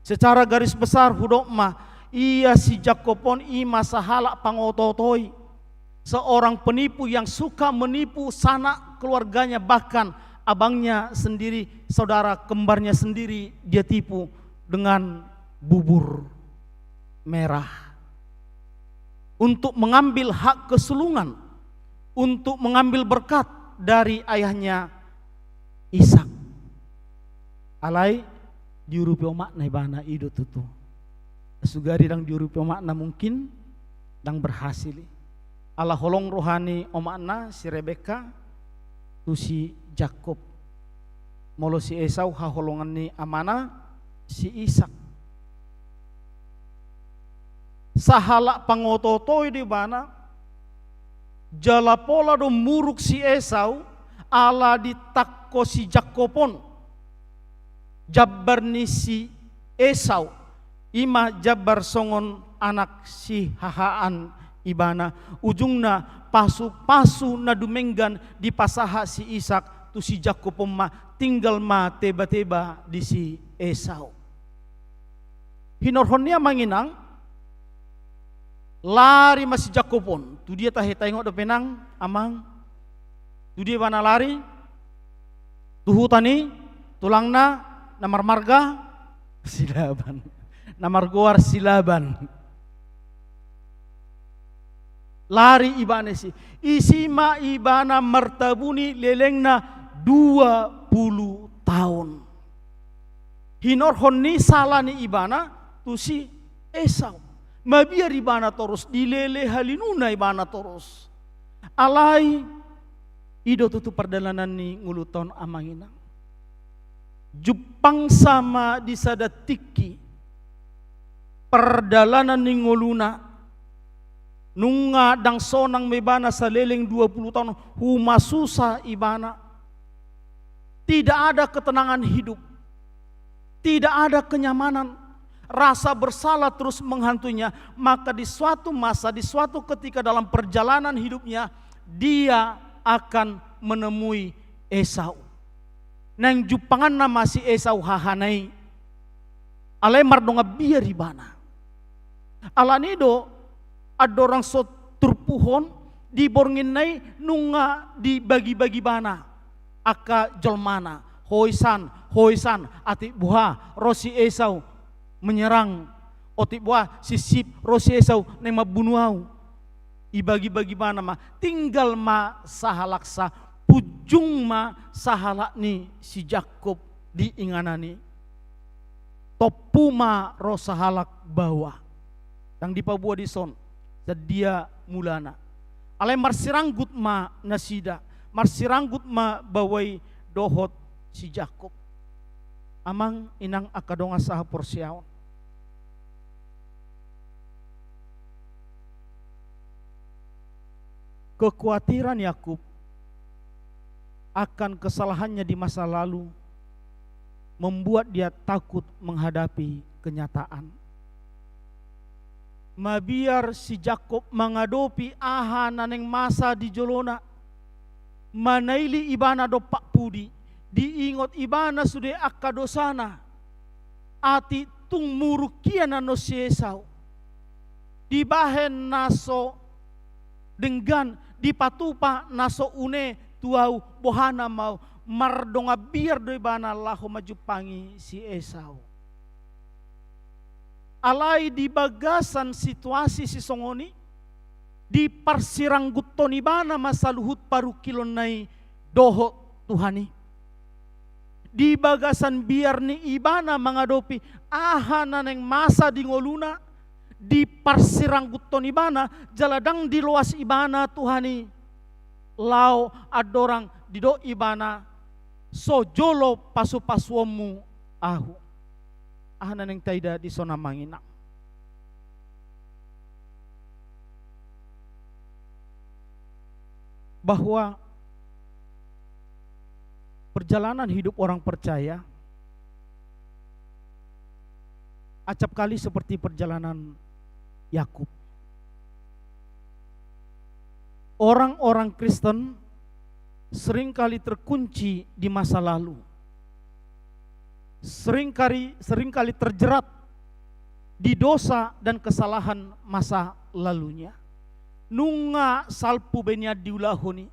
secara garis besar hudokma ia si Jakopon ima sahala pangototoi seorang penipu yang suka menipu sanak keluarganya bahkan abangnya sendiri, saudara kembarnya sendiri dia tipu dengan bubur merah untuk mengambil hak kesulungan, untuk mengambil berkat dari ayahnya Ishak. Alai diurupi makna ibana ido tutu. Sugari dang diurupi makna mungkin dang berhasil. Allah holong rohani omakna si Rebeka tu si Jakob molo si Esau haholongan ni amana si Ishak sahala pangototoi di bana jala pola do muruk si Esau ala ditakko si Jakopon jabar ni si Esau ima jabar songon anak si hahaan ibana ujungna pasu-pasu na dumenggan di pasaha si Ishak tu si Jakob ma tinggal ma teba-teba di si Esau. Hinorhonnya manginang lari masih Jakopon tu dia tahe tengok do penang amang tu dia mana lari tu hutani tulangna namar marga silaban namar goar silaban lari ibana si isima ibana martabuni lelengna 20 tahun hinorhon ni salah ni ibana tu si Esau mabiar ibana terus dilele halinuna ibana terus alai ido tutu perdalanan ni nguluton amangina Jepang sama di sadatiki perdalanan ni nguluna nunga dang sonang mebana sa leleng 20 tahun huma susah ibana tidak ada ketenangan hidup tidak ada kenyamanan rasa bersalah terus menghantuinya maka di suatu masa di suatu ketika dalam perjalanan hidupnya dia akan menemui Esau nang jupangan nama si Esau hahanai alai mardonga biar ibana alanido ada orang so terpuhon di bornginai nunga di bagi-bagi bana aka jolmana hoisan ati buha rosi Esau menyerang oti buha sisip rosi Esau neng mabunuau ibagi-bagi bana ma tinggal ma sahalaksa pujung ma sahalak ni si Jakob di inganani topu ma rosahalak bawah yang dipabuah di son sedia mulana alai marsiranggut ma nasida marsiranggut ma bawai dohot si Jakob amang inang akadonga saha porsiaon kekhawatiran Yakub akan kesalahannya di masa lalu membuat dia takut menghadapi kenyataan. Mabiar si Jakob mengadopi ahana neng masa di jolona manaili ibana do pak pudi diingot ibana sude akka dosana ati tung murukiana no si Esau dibahen naso denggan dipatupa naso une tuau bohana mau mardonga biar do ibana lahu majupangi si Esau alai di bagasan situasi si songoni di parsiranggut toni bana masa luhut paru kilon nai doho Tuhani di bagasan biar ni ibana mengadopi ahana neng masa di ngoluna di parsiranggut toni bana jaladang di luas ibana Tuhani lau adorang di do ibana sojolo pasu-pasuomu ahu. Ahanan yang taida di sona manginang. Bahwa perjalanan hidup orang percaya acap kali seperti perjalanan Yakub. Orang-orang Kristen seringkali terkunci di masa lalu. Seringkali terjerat di dosa dan kesalahan masa lalunya. Nunga salpu benia diulahoni.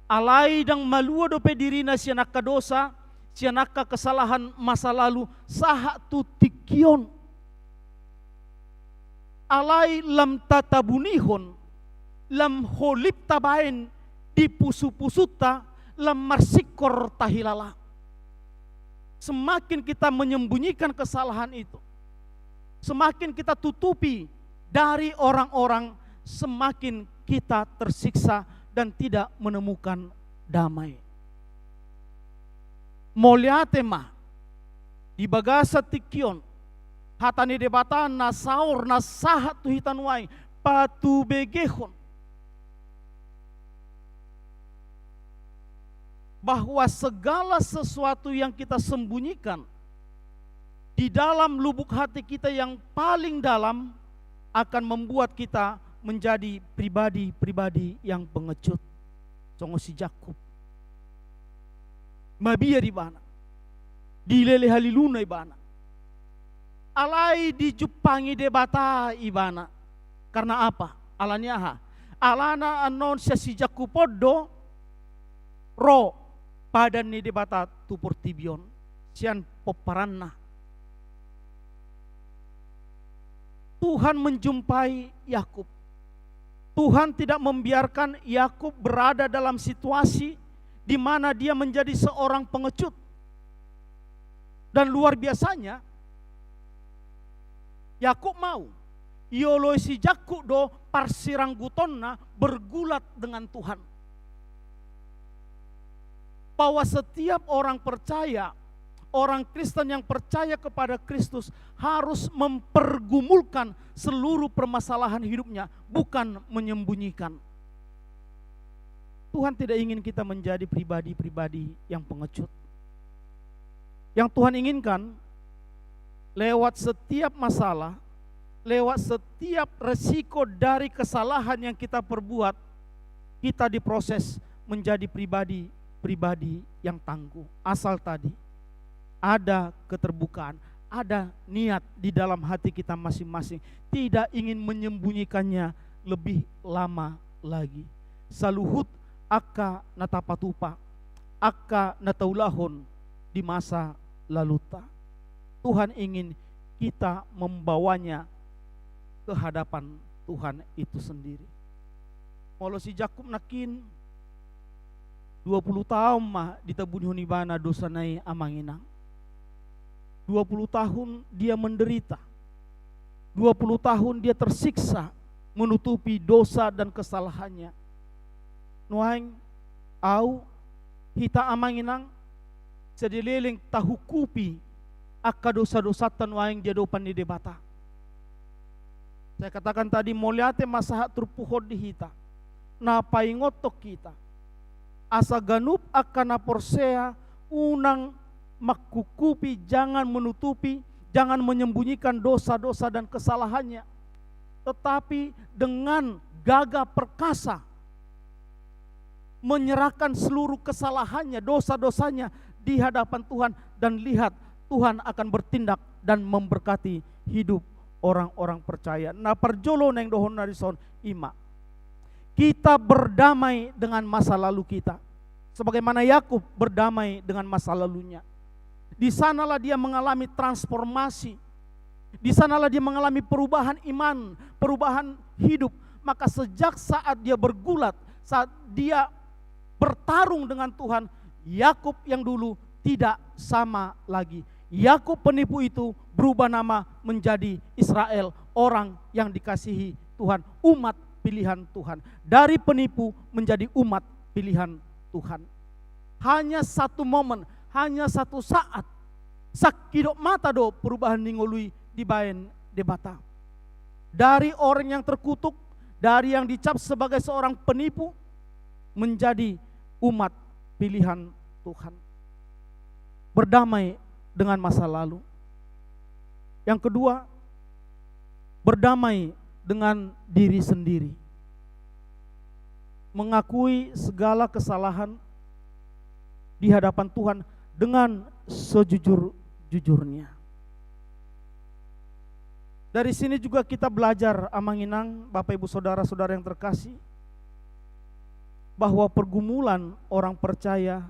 Alai dang malua dope dirina sianaka dosa, sianaka kesalahan masa lalu, saha tu tikion. Alai lam tatabunihon, lam holip tabain di pusu-pusuta, lam marsikor tahilala. Semakin kita menyembunyikan kesalahan itu, semakin kita tutupi dari orang-orang, semakin kita tersiksa dan tidak menemukan damai. Moliatema di bagasa tikion hatani debata na saur na sahat tu hitanwai patu begehon, bahwa segala sesuatu yang kita sembunyikan di dalam lubuk hati kita yang paling dalam akan membuat kita menjadi pribadi-pribadi yang pengecut. Songo si Jakub. Mabia di bana. Dilele haliluna ibana. Alai dijupangi debata ibana. Karena apa? Alanya ha. Alana anon si Jakub podo ro padan ni debata tupur tibion. Sian poparanna. Tuhan menjumpai Yakub. Tuhan tidak membiarkan Yakub berada dalam situasi di mana dia menjadi seorang pengecut. Dan luar biasanya, Yakub mau Yoloi si Jakub do parsirangutonna bergulat dengan Tuhan. Bahwa setiap orang percaya, orang Kristen yang percaya kepada Kristus harus mempergumulkan seluruh permasalahan hidupnya, bukan menyembunyikan. Tuhan tidak ingin kita menjadi pribadi-pribadi yang pengecut. Yang Tuhan inginkan, lewat setiap masalah, lewat setiap resiko dari kesalahan yang kita perbuat, kita diproses menjadi pribadi yang tangguh. Asal tadi ada keterbukaan, ada niat di dalam hati kita masing-masing, tidak ingin menyembunyikannya lebih lama lagi. Saluhut akka natapatupa, akka nataulahon di masa laluta. Tuhan ingin kita membawanya ke hadapan Tuhan itu sendiri. Kalau si Jakub nakin 20 tahun mah ditabuni bana dosa nai amanginang. 20 tahun dia menderita. 20 tahun dia tersiksa menutupi dosa dan kesalahannya. Nuaing au hita amanginang sedililing tahukupi akka dosa-dosa tanuaing dia dopan di debata. Saya katakan tadi moliate masahat terpuhod di hita. Na paingotok kita. Asa ganup akan naporsea unang makukupi, jangan menutupi, jangan menyembunyikan dosa-dosa dan kesalahannya, tetapi dengan gagah perkasa menyerahkan seluruh kesalahannya, dosa-dosanya di hadapan Tuhan, dan lihat Tuhan akan bertindak dan memberkati hidup orang-orang percaya. Nah perjolo neng dohon narison ima, kita berdamai dengan masa lalu kita sebagaimana Yakub berdamai dengan masa lalunya. Di sanalah dia mengalami transformasi. Di sanalah dia mengalami perubahan iman, perubahan hidup. Maka sejak saat dia bergulat, saat dia bertarung dengan Tuhan, Yakub yang dulu tidak sama lagi. Yakub penipu itu berubah nama menjadi Israel, orang yang dikasihi Tuhan, umat pilihan Tuhan. Dari penipu menjadi umat pilihan Tuhan. hanya satu momen, hanya satu saat. Sakidok mata do perubahan ningolui di baen debata. Dari orang yang terkutuk, dari yang dicap sebagai seorang penipu, menjadi umat pilihan Tuhan. Berdamai dengan masa lalu. Yang kedua, berdamai dengan diri sendiri. Mengakui segala kesalahan di hadapan Tuhan dengan sejujur-jujurnya. Dari sini juga kita belajar Amanginang, Bapak Ibu Saudara-saudara yang terkasih, bahwa pergumulan orang percaya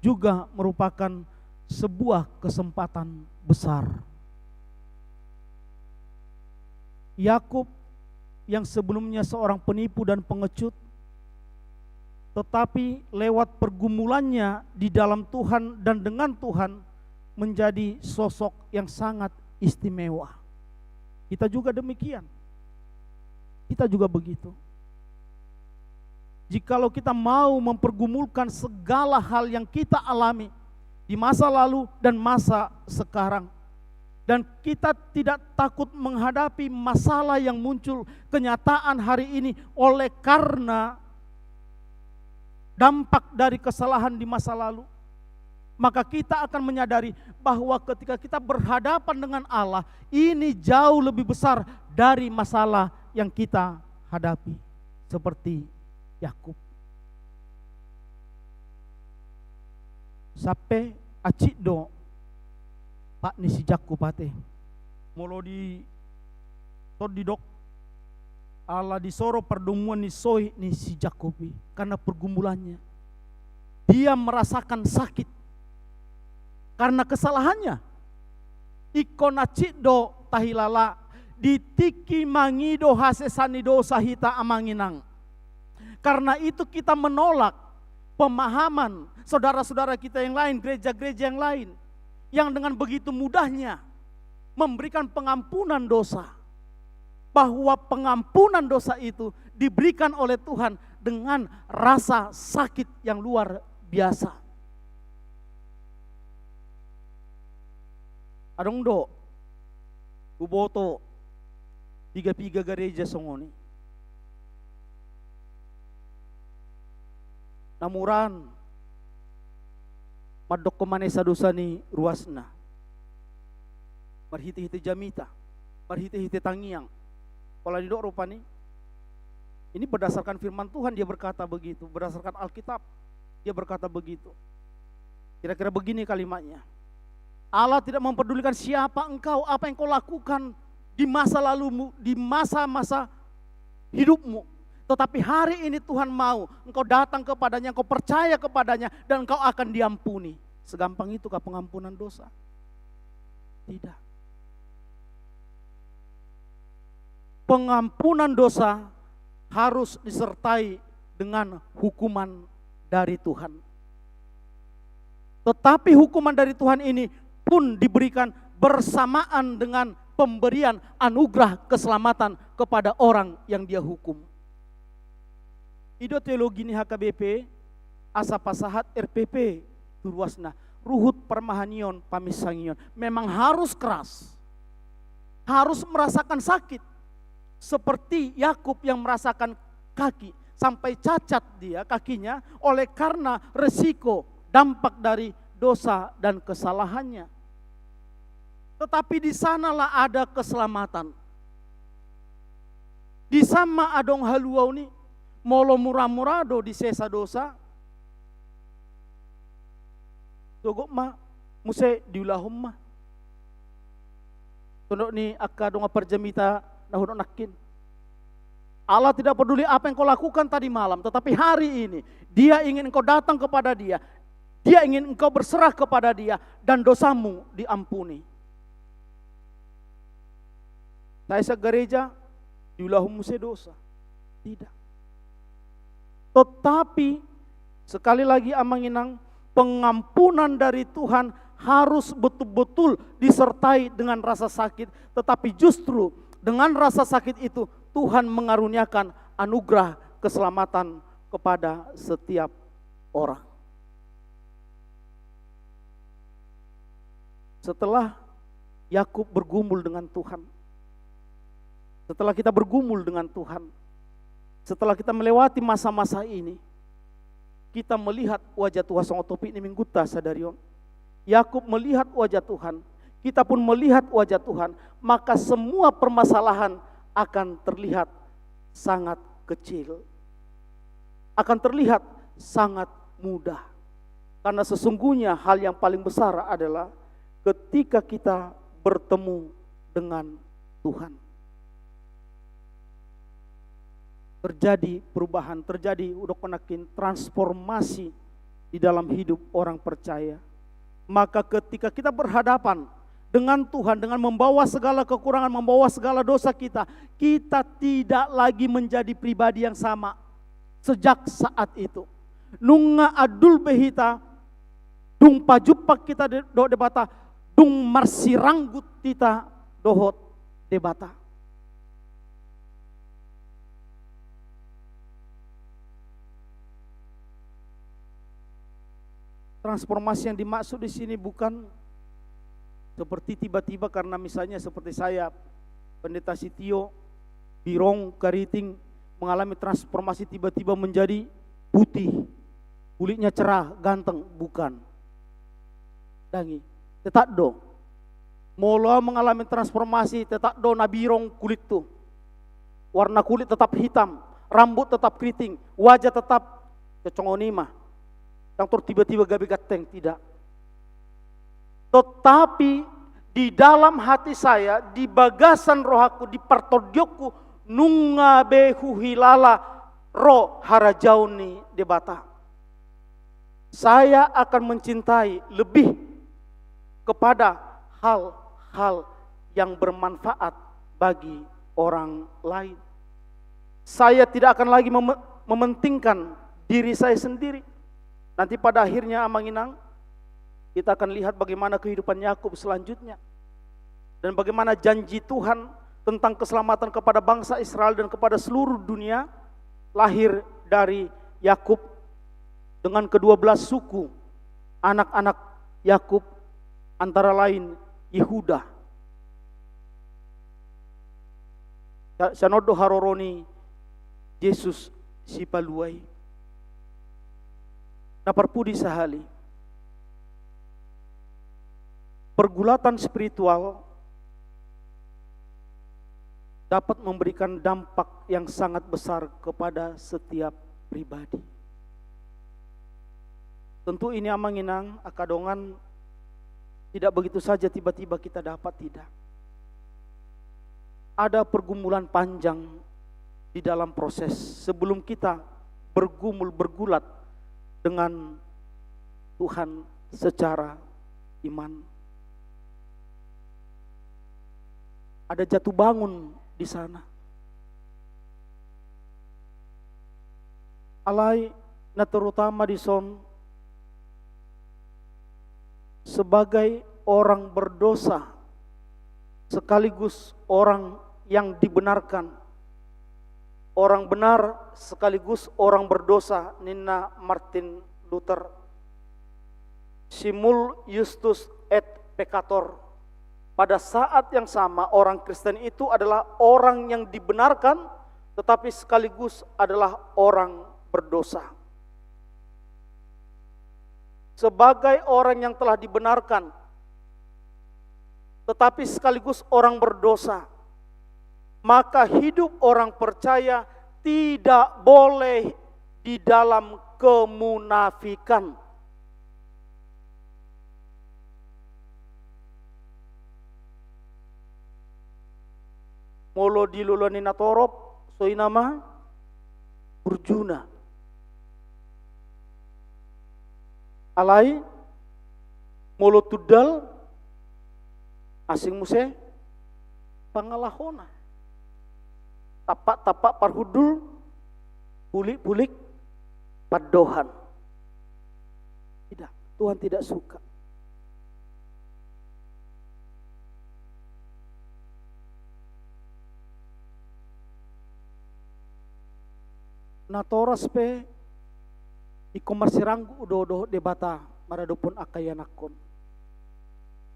juga merupakan sebuah kesempatan besar. Yakub yang sebelumnya seorang penipu dan pengecut, tetapi lewat pergumulannya di dalam Tuhan dan dengan Tuhan menjadi sosok yang sangat istimewa. Kita juga demikian. Kita juga begitu. Jikalau kita mau mempergumulkan segala hal yang kita alami di masa lalu dan masa sekarang, dan kita tidak takut menghadapi masalah yang muncul, kenyataan hari ini oleh karena dampak dari kesalahan di masa lalu, maka kita akan menyadari bahwa ketika kita berhadapan dengan Allah, ini jauh lebih besar dari masalah yang kita hadapi. Seperti Yakub. Sampai acik do Pak ni si Jakub pate. Molo di dok Allah disoro pertemuan ni soi ni si Jakobi karena pergumulannya. Dia merasakan sakit karena kesalahannya. Ikon acik do tahilala ditiki mangido hasesani dosa hita Amanginang. Karena itu kita menolak pemahaman saudara-saudara kita yang lain, gereja-gereja yang lain, yang dengan begitu mudahnya memberikan pengampunan dosa. Bahwa pengampunan dosa itu diberikan oleh Tuhan dengan rasa sakit yang luar biasa. Adong do, buboto, tiga gereja songoni. Namuran madok kemanesa dosa ni ruasna. Marhiti-hiti jamita, marhiti-hiti tangiang. Kalau di dok rupani, ini berdasarkan firman Tuhan dia berkata begitu, berdasarkan Alkitab dia berkata begitu. Kira-kira begini kalimatnya. Allah tidak mempedulikan siapa engkau, apa yang kau lakukan di masa lalumu, di masa-masa hidupmu. Tetapi hari ini Tuhan mau engkau datang kepadanya, engkau percaya kepadanya, dan engkau akan diampuni. Segampang itukah pengampunan dosa? Tidak. Pengampunan dosa harus disertai dengan hukuman dari Tuhan. Tetapi hukuman dari Tuhan ini pun diberikan bersamaan dengan pemberian anugerah keselamatan kepada orang yang dia hukum. Ido teologi ni HKBP, asa pasahat RPP Turwasna, ruhut permahanion pamisangion. Memang harus keras, harus merasakan sakit. Seperti Yakub yang merasakan kaki, sampai cacat dia kakinya oleh karena resiko dampak dari dosa dan kesalahannya. Tetapi di sanalah ada keselamatan. Di sama adong haluau ni, molo murah-murado di sesa dosa. Togok ma, muse diulahum ma. Tunduk ni akadong perjamita nahunok nakin. Allah tidak peduli apa yang kau lakukan tadi malam, tetapi hari ini dia ingin engkau datang kepada dia. Dia ingin engkau berserah kepada dia dan dosamu diampuni. Taisa gereja diulahum muse dosa. Tidak. Tetapi sekali lagi Amanginang, pengampunan dari Tuhan harus betul-betul disertai dengan rasa sakit. Tetapi justru dengan rasa sakit itu Tuhan mengaruniakan anugerah keselamatan kepada setiap orang. Setelah Yakub bergumul dengan Tuhan, setelah kita bergumul dengan Tuhan, setelah kita melewati masa-masa ini, kita melihat wajah Tuhan songotopi ini mingguta sadarion. Yakub melihat wajah Tuhan, kita pun melihat wajah Tuhan, maka semua permasalahan akan terlihat sangat kecil, akan terlihat sangat mudah. Karena sesungguhnya hal yang paling besar adalah ketika kita bertemu dengan Tuhan. Terjadi perubahan, terjadi udah konakin transformasi di dalam hidup orang percaya. Maka ketika kita berhadapan dengan Tuhan, dengan membawa segala kekurangan, membawa segala dosa kita, kita tidak lagi menjadi pribadi yang sama sejak saat itu. Nunga adul behita, dung pajupak kita do debata, dung marsiranggut kita dohot debata. Transformasi yang dimaksud di sini bukan seperti tiba-tiba karena misalnya seperti saya, Pendeta Sitio, Birong, Kariting mengalami transformasi tiba-tiba menjadi putih, kulitnya cerah, ganteng, bukan. Dangi, tetap do. Molo mengalami transformasi, tetap do na birong kulit tuh. Warna kulit tetap hitam, rambut tetap keriting, wajah tetap kecongonima. Yang tiba-tiba gabi gateng, tidak. Tetapi di dalam hati saya, di bagasan rohaku, di partodioku, nunga behu hilala roh harajauni debata. Saya akan mencintai lebih kepada hal-hal yang bermanfaat bagi orang lain. Saya tidak akan lagi mementingkan diri saya sendiri. Nanti pada akhirnya Amanginang, kita akan lihat bagaimana kehidupan Yakub selanjutnya. Dan bagaimana janji Tuhan tentang keselamatan kepada bangsa Israel dan kepada seluruh dunia lahir dari Yakub dengan ke-12 suku anak-anak Yakub, antara lain Yehuda. Sanodo haroroni Yesus si paluai. Naparpudi sahali. Pergulatan spiritual dapat memberikan dampak yang sangat besar kepada setiap pribadi. Tentu ini Amanginang, akadongan tidak begitu saja tiba-tiba kita dapat, tidak. Ada pergumulan panjang di dalam proses sebelum kita bergulat dengan Tuhan secara iman. Ada jatuh bangun di sana. Alai na terutama di son sebagai orang berdosa sekaligus orang yang dibenarkan. Orang benar sekaligus orang berdosa, Nina Martin Luther. Simul justus et peccator. Pada saat yang sama orang Kristen itu adalah orang yang dibenarkan, tetapi sekaligus adalah orang berdosa. Sebagai orang yang telah dibenarkan, tetapi sekaligus orang berdosa, maka hidup orang percaya tidak boleh di dalam kemunafikan. Molo dilulani natorop, soi nama Urjuna. Alai molo tudal asing muse pangalahona. Tapak-tapak parhudul, pulik-pulik padohan. Tidak, Tuhan tidak suka. Natoras pe iko marsiranggu udo debata maradopon akayanakon.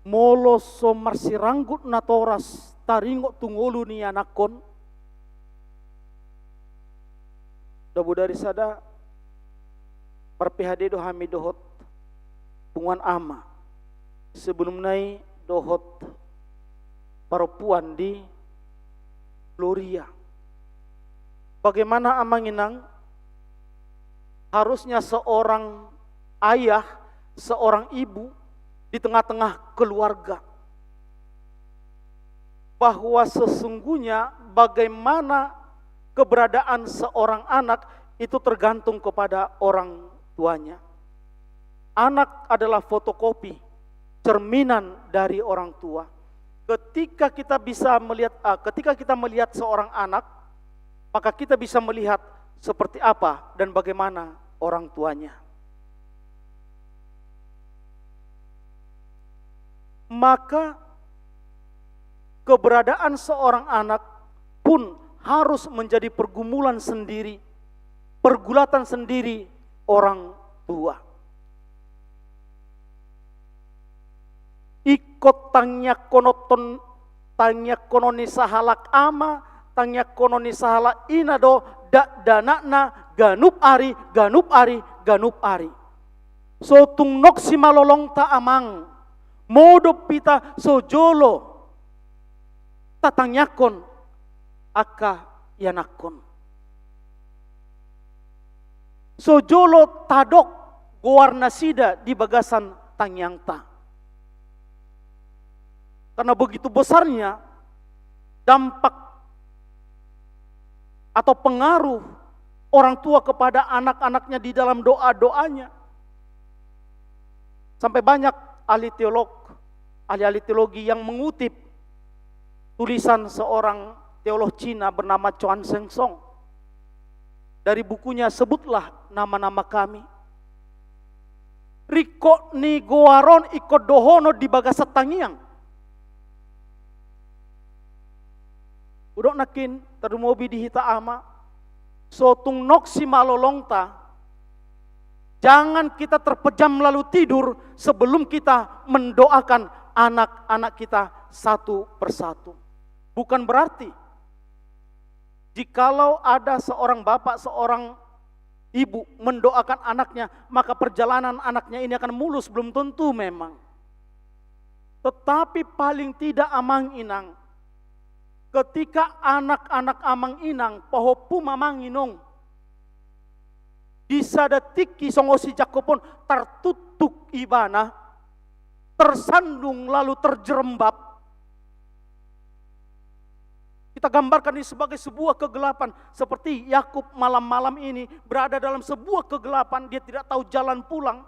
Molo so marsiranggut na toras taringo tungulu ni anakon. Dabu dari sada perpihade do hami dohot punguan ama sebelum nai dohot perempuan di Gloria. Bagaimana amanginang harusnya seorang ayah, seorang ibu di tengah-tengah keluarga, bahwa sesungguhnya bagaimana keberadaan seorang anak itu tergantung kepada orang tuanya. Anak adalah fotokopi, cerminan dari orang tua. Ketika kita melihat seorang anak, maka kita bisa melihat seperti apa dan bagaimana orang tuanya. Maka keberadaan seorang anak pun harus menjadi pergumulan sendiri, pergulatan sendiri orang tua. Ikut tanya kononi sahalak ama, tanya kononi sahalak inado dak danakna ganup ari. So tungnok si malolong ta amang, modop pita sojolo tatanyakon aka yanakon. Sojolo tadok gowarna sida di bagasan tangyangta. Karena begitu besarnya dampak atau pengaruh orang tua kepada anak-anaknya di dalam doa-doanya. Sampai banyak ahli teologi yang mengutip tulisan seorang teolog Cina bernama Chuan Sheng Song. Dari bukunya Sebutlah Nama-Nama Kami. Riko ni goaron iko dohono di bagasat tangiang. Udok nakin termobi di hita ama. So tung nok si malolongta. Jangan kita terpejam lalu tidur sebelum kita mendoakan anak-anak kita satu persatu. Bukan berarti jikalau ada seorang bapak, seorang ibu mendoakan anaknya, maka perjalanan anaknya ini akan mulus, belum tentu memang. Tetapi paling tidak amang inang, ketika anak-anak amang inang pohopu mamang inong disadetik kisongosi jakopon tertutuk ibana, tersandung lalu terjerembab. Kita gambarkan ini sebagai sebuah kegelapan, seperti Yakub malam-malam ini berada dalam sebuah kegelapan, dia tidak tahu jalan pulang.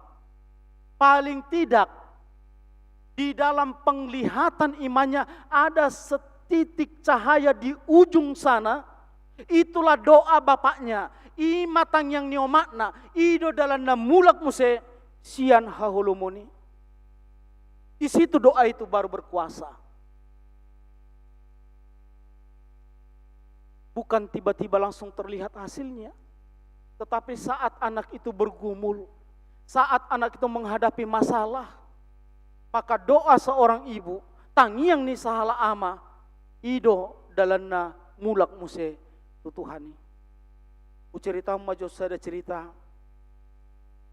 Paling tidak di dalam penglihatan imannya ada setitik cahaya di ujung sana. Itulah doa bapaknya. Imatang yang niomakna ido dalana mulak muse sian hahulumuni. Di situ doa itu baru berkuasa. Bukan tiba-tiba langsung terlihat hasilnya, tetapi saat anak itu bergumul, saat anak itu menghadapi masalah, maka doa seorang ibu tangiang ni sahala ama ido dalana mulak muse tutuhani. Cerita majo sada cerita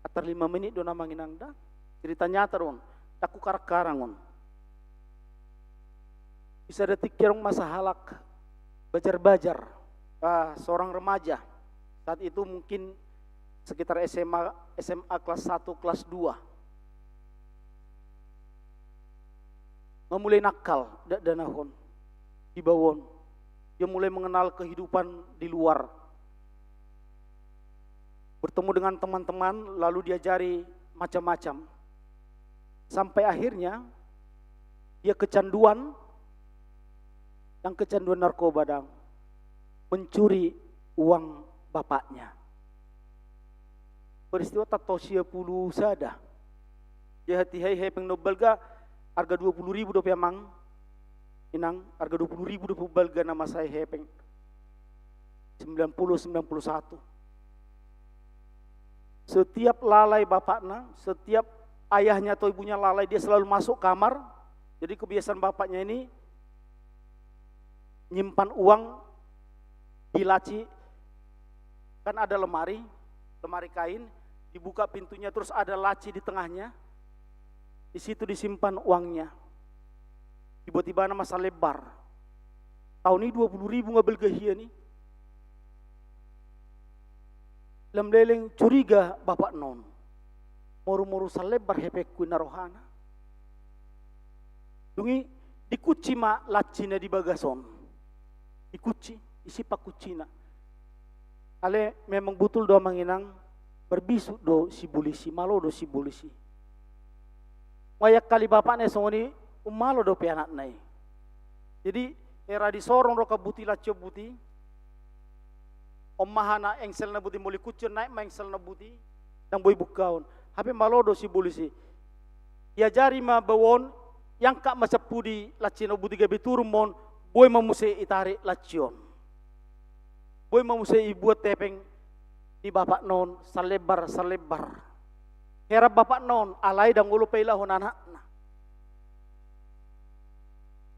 atar 5 menit do namang inangda cerita nyata ron taku karangon bisa detik kirong masa halak bajar-bajar seorang remaja saat itu mungkin sekitar SMA kelas 1 kelas 2 memulai nakal danahon di bawon, dia mulai mengenal kehidupan di luar. Bertemu dengan teman-teman, lalu diajari macam-macam. Sampai akhirnya dia kecanduan narkoba dan mencuri uang bapaknya. Peristiwa tatosia puluh sada. Dia hati-hati hepeng nobelga harga 20.000 do piamang. Inang harga 20.000 do belga nama saya hepeng. 90-91. Setiap lalai bapaknya, setiap ayahnya atau ibunya lalai, dia selalu masuk kamar. Jadi kebiasaan bapaknya ini nyimpan uang di laci, kan ada lemari kain, dibuka pintunya terus ada laci di tengahnya, di situ disimpan uangnya. Tiba-tiba nama masa lebar, tahun ini 20.000 ngambil gahia nih. Lem leleng curiga bapak non, moru-moru salebar hepekku narohana. Dungi dikuci ma lacina di bagason, dikuci isi pak kucina. Ale memang betul do manginang berbisu do si bulisi, malo do si bulisi. Wayak kali bapak ne songoni umalo do pe anak nai. Jadi era di sorong ro kabuti lacio buti. Omahana engsel na buti muli kucur naik ma engsel na buti dang boy bukaon. Hape malo do si bulisi. Ya jari ma bawon yang kak masapudi lacino buti gabi turumon boy mamuse itari lacion. Boy mamuse ibuat tepeng di bapak non salebar. Herap bapak non alai dang ulu peilahon anakna.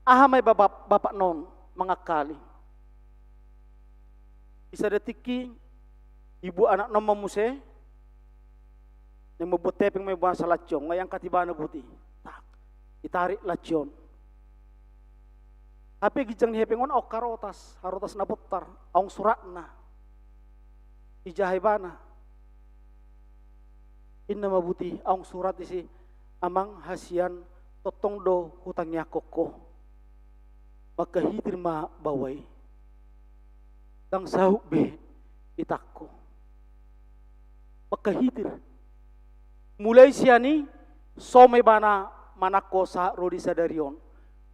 Ahamai bapak non mengakali. Bisa detiki ibu anak non mamuse yang membuat tepeng may buang sa lacion ngayang katibana buti. Tak, itarik lacion. Tapi gijang ni hepengon ok harotas na putar, aong surat na. Ijahay bana. Inna mabuti aong surat isi amang hasian totong do hutangnya koko. Makahitir ma baway. Dang sahuk be itakko. Makahitir. Mulai siani some bana manako sa rodi sadarion.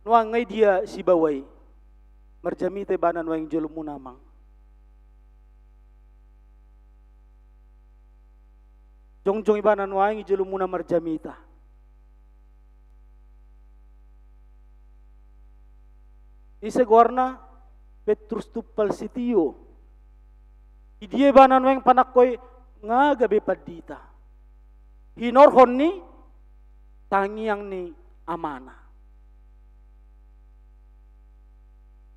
Nuang ngay dia si baway. Marjamite bana nuang jolum munamang. Jongjong ibana nuang jolum muna marjamita. Isa gorna Petrus tupal sitio. Idie bana nuang panakoy nga gabi padita. Hinorhon ni tangiang ni amana.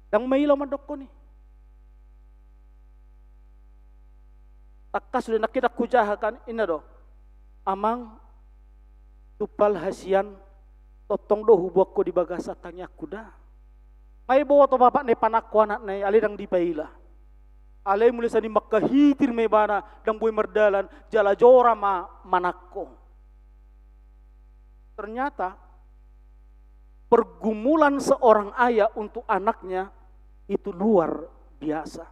Dang mailaw mandok ko ni. Takka sudah nakita kujahakan ina do. Amang tupal hasian totong do hubok ko di bagasa tanya kuda. May bawa to bapak ne panakwa na ali dang di paila. Alay muli sa ni makahitir may bana dang boy merdalan jala jora ma manakko. Ternyata pergumulan seorang ayah untuk anaknya itu luar biasa.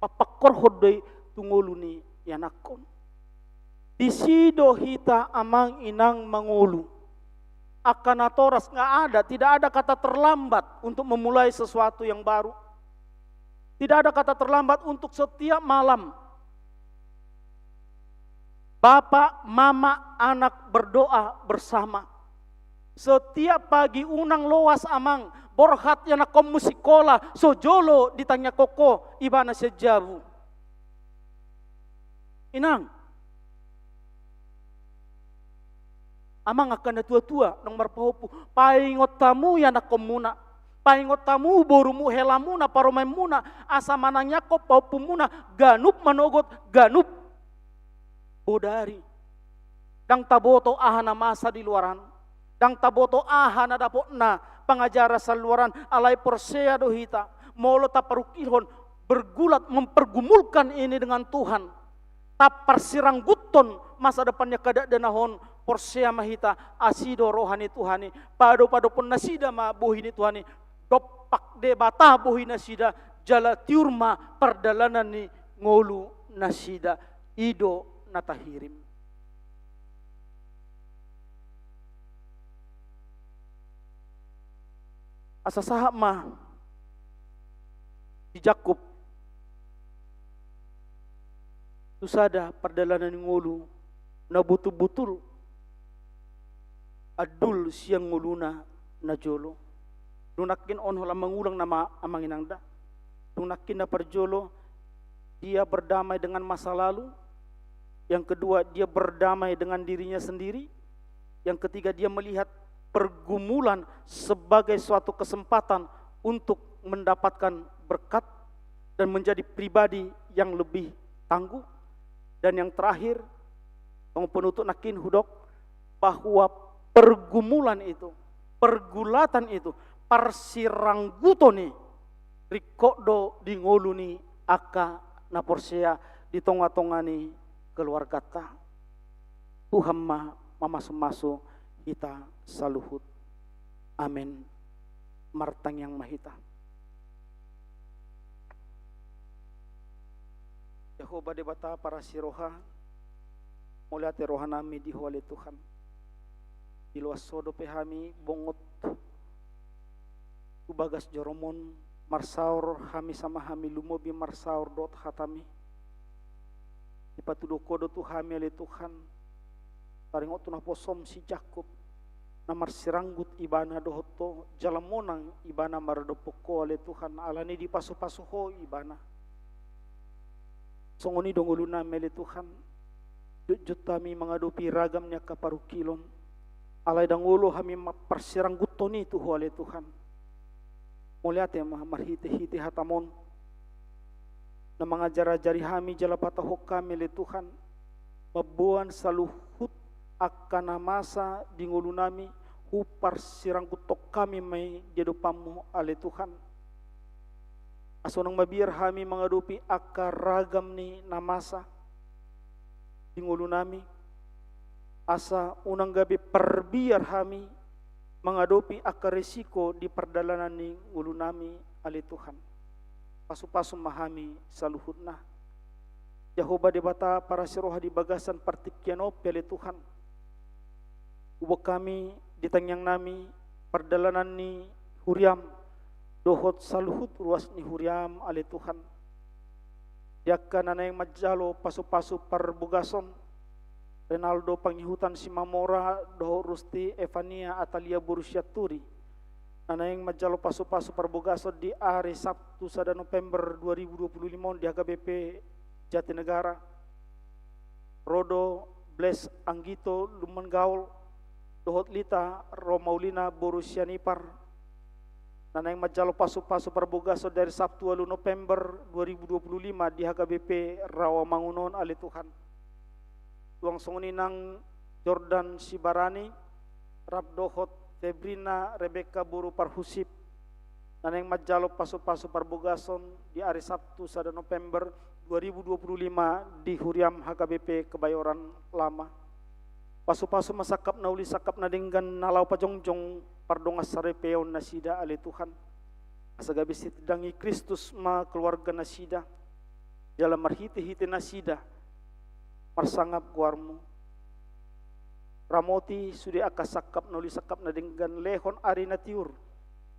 Papakor hodoy tunguluni yanakon. Disido hita amang inang mangulu. Akan atoras nggak ada, tidak ada kata terlambat untuk memulai sesuatu yang baru. Tidak ada kata terlambat untuk setiap malam. Bapak, mama, anak berdoa bersama. Setiap pagi unang loas amang borhat yana kom musikola sojolo ditanya koko ibana sejabu. Inang. Amang akan na tua-tua nang marpahopu paingot tamu yana komuna. Paingot tamu borumu helamuna paromay muna asa manangnya ko paupu muna ganup manogot ganup bodari. Dang taboto ahana masa di luaran. Dang taboto ahana dapot na pangajara sa luaran alay porsea dohita. Molo taparukilhon bergulat mempergumulkan ini dengan Tuhan. Tapar sirang guton masa depannya kada danahon porsea mahita asido rohani Tuhani. Pado pun nasida ma bohini Tuhani. Dopak de bata bohi nasida jala tiurma perdalanan ni ngolu nasida ido natahirim. Asa sahab ma di Jakub tusada perdalanan ngolu na butul-butul adul siang nguluna na jolo. Nunakin on hola mengulang nama amanginangda. Nunakin na perjolo dia berdamai dengan masa lalu. Yang kedua, dia berdamai dengan dirinya sendiri. Yang ketiga, dia melihat pergumulan sebagai suatu kesempatan untuk mendapatkan berkat dan menjadi pribadi yang lebih tangguh. Dan yang terakhir, penutup nakin hudok, bahwa pergumulan itu, pergulatan itu, parsiranggutoni, rikodo di ngoluni aka naporsea di tonga-tongani keluarga ta. Tuhan mamasu-masu kita saluhut. Amin. Martang yang mahita. Jehovah debata para siroha, muliate rohanami di huale Tuhan. Di luas sodo pehami bongot ubagas joromon marsaur hami sama hami lumobi marsaur dot hatami. Ipatudo kodo tu hami ale Tuhan. Taring otu na posom si Jakob na marsiranggut ibana dohoto jalamonang ibana maradopoko ale Tuhan alani di pasu-pasu ho ibana. Songoni dongoluna mele Tuhan. Jut kami mengadupi ragamnya kaparukilon. Alai dangulo kami maparsiranggut toni tu ho ale Tuhan. Muliate marhite-hite hatamon na mengajar-ajari kami jalapata ho kami le Tuhan. Mabuan saluhut akan masa di ngulu nami upar siranggut tok kami may diadupamu ale Tuhan. Asonang mabiar kami mengadupi akar ragam ni namasa di ngulu nami. Asa unang gabi perbiar kami mengadupi akar resiko di perdalanan ni ngulu nami ale Tuhan. Pasu-pasu mahami saluhutna. Jehovah debata para siroha di bagasan partikiano pele Tuhan. Ubah kami ditangyang nami perdalanan ni huriam dohot saluhut ruas ni huriam ale Tuhan. Diakan nanay majalo pasu-pasu perbugason Renaldo Pangihutan Simamora dohot Rusti Evania Atalia Borusiaturi. Nanay majalo pasu-pasu perbugason di hari Sabtu 1 November 2025 di HKBP Jatinegara. Rodo Bles Anggito Lumengaul dohot Lita Romaulina Borusianipar. Nanay majalo pasu-pasu perbugaso dari Sabtu 8 November 2025 di HKBP Rawamangunon ale Tuhan. Tuang songoni nang Jordan Sibarani, Rab dohot Febrina Rebecca Buru Parhusip. Nanay majalo pasu-pasu perbugason di hari Sabtu 1 November 2025 di Huriam HKBP Kebayoran Lama. Pasu-pasu masakap na uli sakap na dinggan nalaw pajongjong pardongas sarepeon na sida ale Tuhan. Asagabi sitidangi Kristus ma keluarga na sida. Dalam marhiti-hiti na sida. Marsangap guarmu. Ramoti sudi akasakap na uli sakap na dinggan lehon ari na tiur.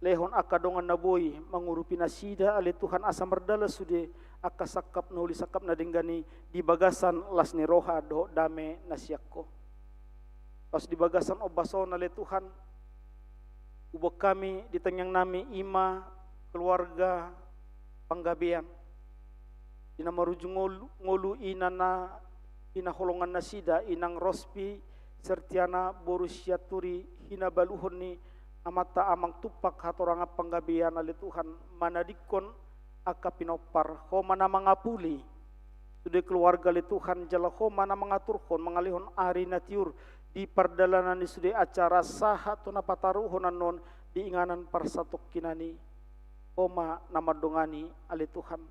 Lehon akadongan na boy mangurupi na sida ale Tuhan asa merdala sudi akasakap na uli sakap na dinggani di bagasan las ni roha do dame na siyakko. Pas di bagasan obason ale Tuhan, ubah kami di tangyang nami ima keluarga panggabian. Ina marujung ngolu inana ina holongan nasida inang Rospi Sertiana Borusiaturi hina baluhon ni amata amang tupak hatoranga panggabian ale Tuhan manadikon akapinopar ho mana mangapuli. Sudah keluarga ale Tuhan jala ho mana mengaturkon mengalihon ari natiur di perdalanan di sudi acara sahat tuna pataruhonan non diinganan parsatok kinani oma nama dongani ale Tuhan.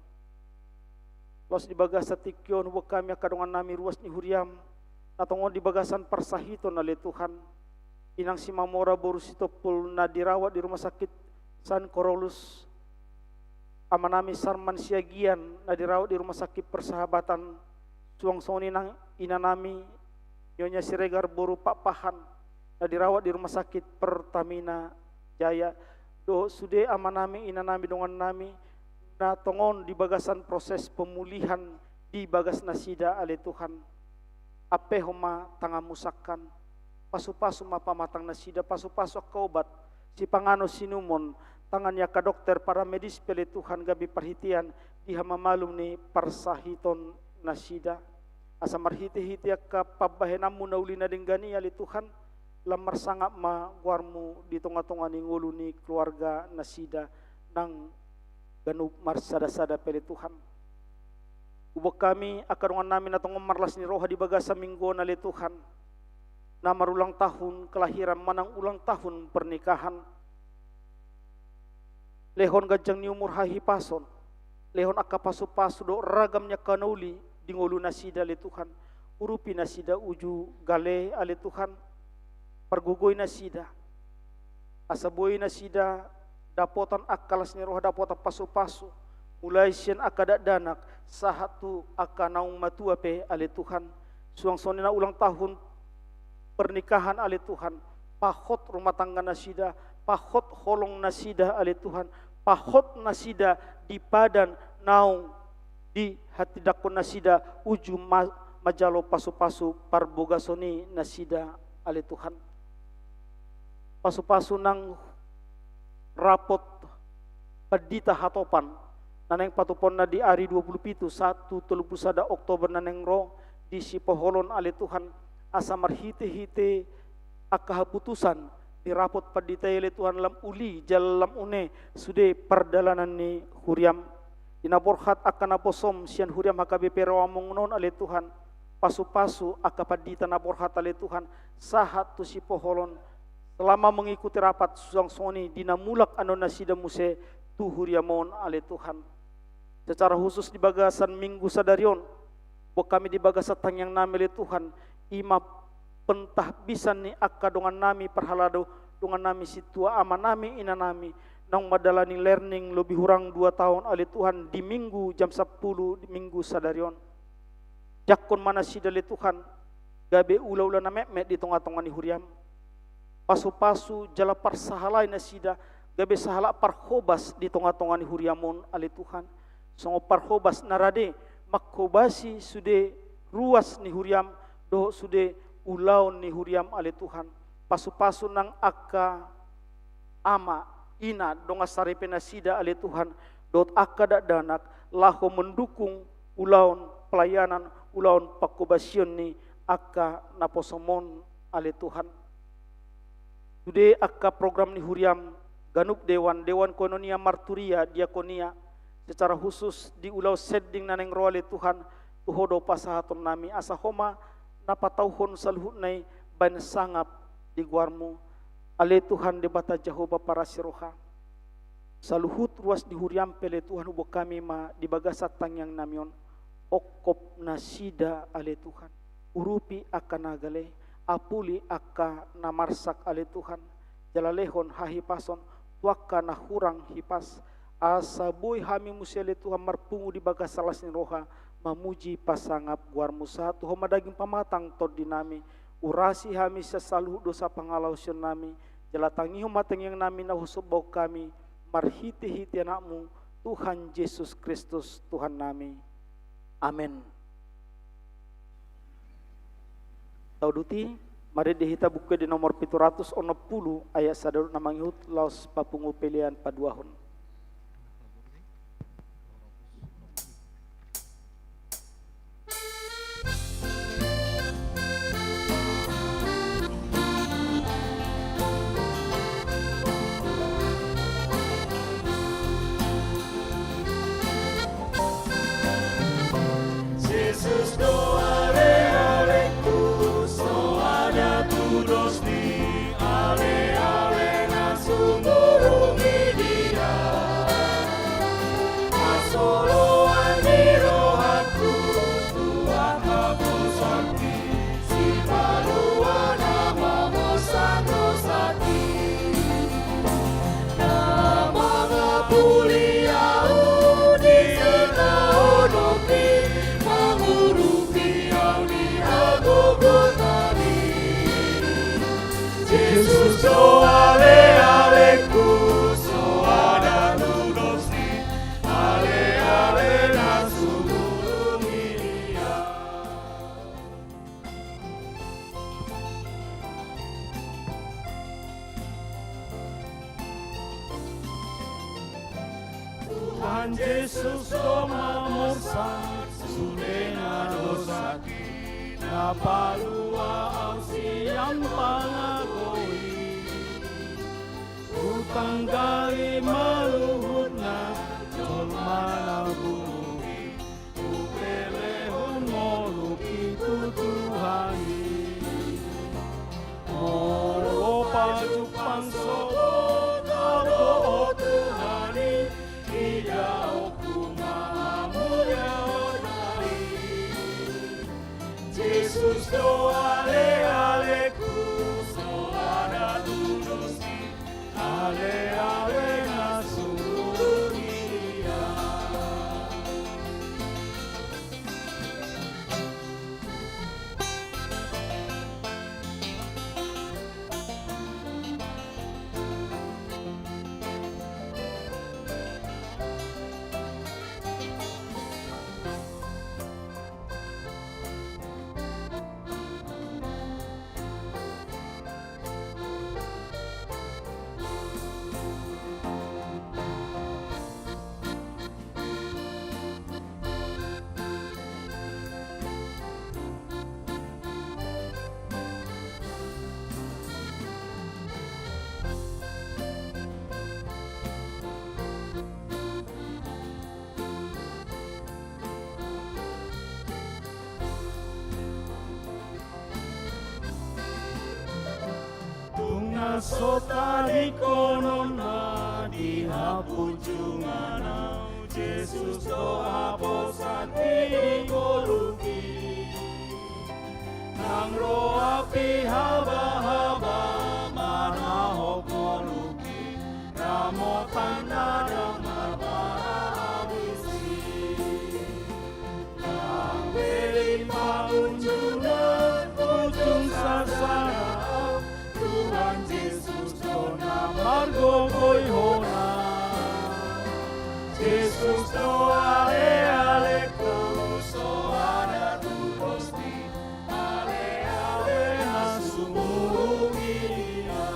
Los di bagasa tikyon wa kami akadongan nami ruas ni huriam natongon di bagasan parsahiton ale Tuhan. Inang si Mamora Borusitopul na dirawat di rumah sakit San Corolus. Amanami Sarman Siagian na dirawat di rumah sakit Persahabatan. Suang soni nang inanami Nyonya Siregar Boru Pak Pahan na dirawat di rumah sakit Pertamina Jaya. Do sude amanami inanami dongan nami na tongon di bagasan proses pemulihan di bagas nasida ale Tuhan. Ape homa tangamusakan pasu-pasu mapamatang nasida pasu-pasu kaubat si pangano sinumon tangannya ka dokter para medis pele Tuhan gabi perhitian di hamamalum ni parsahiton nasida. asa marhiti-hiti akka pabahenamu na uli na dinggani ali Tuhan, lamar sangap ma guarmu di tengah-tengah ni ngulu ni keluarga nasida nang ganub marsada-sada peli Tuhan. Ubok kami akan namin atong marlas ni roha di bagasa minggu na li Tuhan, na marulang tahun kelahiran manang ulang tahun pernikahan. Lehon gajang ni umur hahipason, lehon akka pasu-pasu do ragamnya kanauli di ngulu nasida li Tuhan, urupi nasida uju gale ali Tuhan, pergugoy nasida, asaboy nasida dapotan akalas ni roh dapotan pasu-pasu, mulai sian akada danak sahatu aka naung matua pe ali Tuhan, suang sonina ulang tahun pernikahan ali Tuhan, pahot rumah tangga nasida, pahot holong nasida ali Tuhan, pahot nasida di padan naung di hati dakon nasida uju majalo pasu-pasu parbogasoni nasida ali Tuhan. Pasu-pasu nang rapot padita hatopan naneng patupon na di ari 27 Oktober naneng ro di sipoholon ali Tuhan, asa marhite-hite akahaputusan di rapot padita ali Tuhan lam uli jalam une sude perdalanan ni huriam inaborhat akan aposom sian huriam HKBP rawamong non ali Tuhan, pasu-pasu akapadita naborhat ali Tuhan sahat tu sipoholon selama mengikuti rapat susang soni dinamulak ano nasida muse tu huriamon ali Tuhan. Secara khusus di bagasan minggu sadarion, bo kami di bagasat tangyang nami li Tuhan, ima pentah bisan ni akka dongan nami perhalado dongan nami situa ama nami ina nami nang madalani learning lebih hurang 2 tahun ali Tuhan di minggu jam 10 di minggu sadarion. Jakon mana sida li Tuhan, gabe ula-ula na memet di tengah-tengah ni huriam. Pasu-pasu jala parsahalai nasida, gabe sahala parhobas di tengah-tengah ni huriamon ali Tuhan. Songo parhobas narade makhobasi sude ruas ni huriam do sude ulaun ni huriam ali Tuhan. Pasu-pasu nang akka ama ina donga saripe nasida ali Tuhan, dot akka danak laho mendukung ulaun pelayanan ulaun pakobasion ni akka naposomon ali Tuhan. Today akka program ni huriam ganuk dewan kononia marturia diakonia secara khusus di ulau seding naneng roale Tuhan tuhodo pasahaton nami asa homa napatauhon saluhut nai ban sangap di guarmu ale Tuhan debata Jehovah para siroha saluhut ruas di huriam pele Tuhan ubo kami ma di bagasat tangyang namion okop nasida ale Tuhan urupi akan nagale apuli akka namarsak ali Tuhan jalalehon hahipason tuaka na hurang hipas asa boy hami museli Tuhan marpungu di bagas salas ni roha mamuji pasangap guarmu satu homa daging pamatang tod dinami urasi hami sesaluh dosa pangalau sion nami jalatangi humateng yang nami na husubau kami marhiti-hiti anakmu Tuhan Yesus Kristus Tuhan nami amin. Tauduti, mari dihita buku di nomor 760 ayat sadar namang ihut laos papungu pilihan paduahon. Jesus doa ale-aleku, soada tudos di ale-ale na sumurungi dia. Asoloan di rohaku, Tuhan aku sakti, si baruan namamu santo sakti. Nama ngapulia udi sena onoki, Jesus so ale-aleku, so ada nudosi, ale-ale na sumurungi dia. Tuhan Yesus so mamorsa, sudena dosaki, Napalua ang siyang pangagoi, utanggali maluhod na jolma na buhi, upelehon mo luki tutuhani. Moro pajupang soot ako Tuhani, iya Jesus do ale ale kuso ada dudosi ale ale nasurugia. Sotari konon na dihapujungana Jesus do aposan pinigoluki nang roa pihaba-haba manahok moluki ramotan nadang marabisi nang beli paunjunan ujung sasana Tuhan Yesus dona margogoy hona Jesus doa ale kuso ada dudosti ale nasumugia.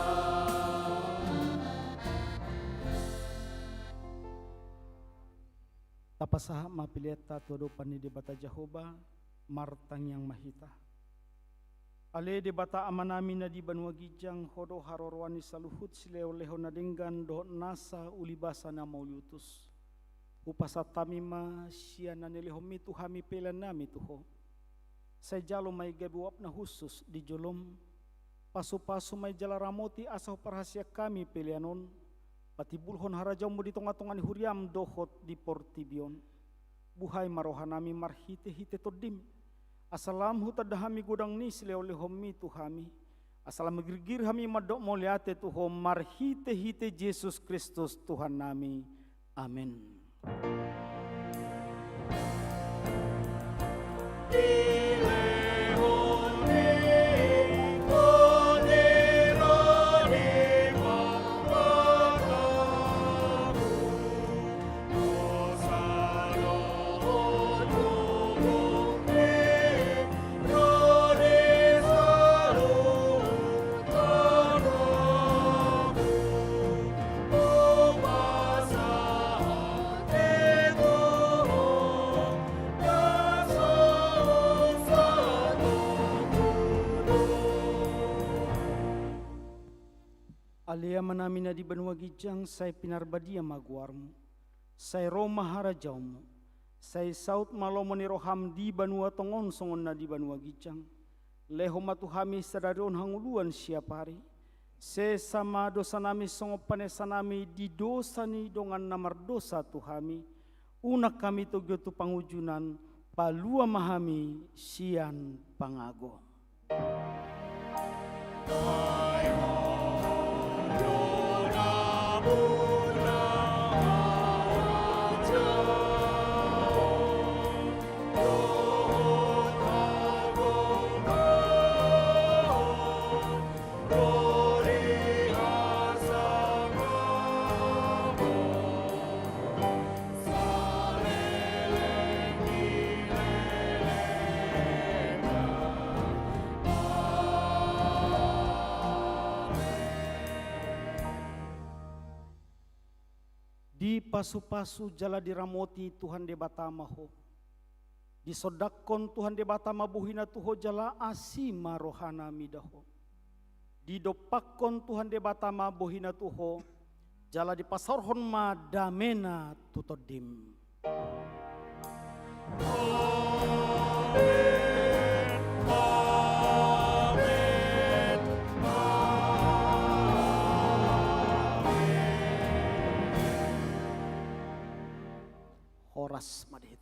Tapasaha mapileta todo panidibata Jehovah martang yang mahita. Ale de bata amanami na di banwa gijang hodo harorwani saluhut sileo leho na denggan do nasa ulibasa na mauliutus. Upasa tamima siya na nilihomi tuhami pelan nami tuho. Say jalo may gabiwap na husus di jolom. Pasu-pasu may jalaramoti asaw parhasya kami pelianon. Pati bulhon harajaw mo di tonga-tonga ni huriam dohot di portibion. Buhay marohanami marhite-hite todim. Asalam hutadahami gudang ni sileo-lehomi tuhami. Asalam girgir hami madok moliate tuho marhite-hite Jesus Kristus Tuhan nami. Amin. Alia manami na di banwa gijang say pinarbadia maguarmu, say Roma harajaumu, say saut malomo ni roham di banwa tongon songon na di banwa gijang, leho matuhami sadarion hanguluan siapari, se sama dosa nami songo panesa nami di dosa ni dongan namar dosa tuhami, unak kami togyo tu pangujunan, palua mahami sian pangago. Di pasu-pasu jala diramoti Tuhan de batamaho. Disodakon Tuhan debata mabuhina tuho jala asima rohana midaho. Didopakon Tuhan debata mabuhina tuho jala dipasarhon madamena tutodim. Horas made.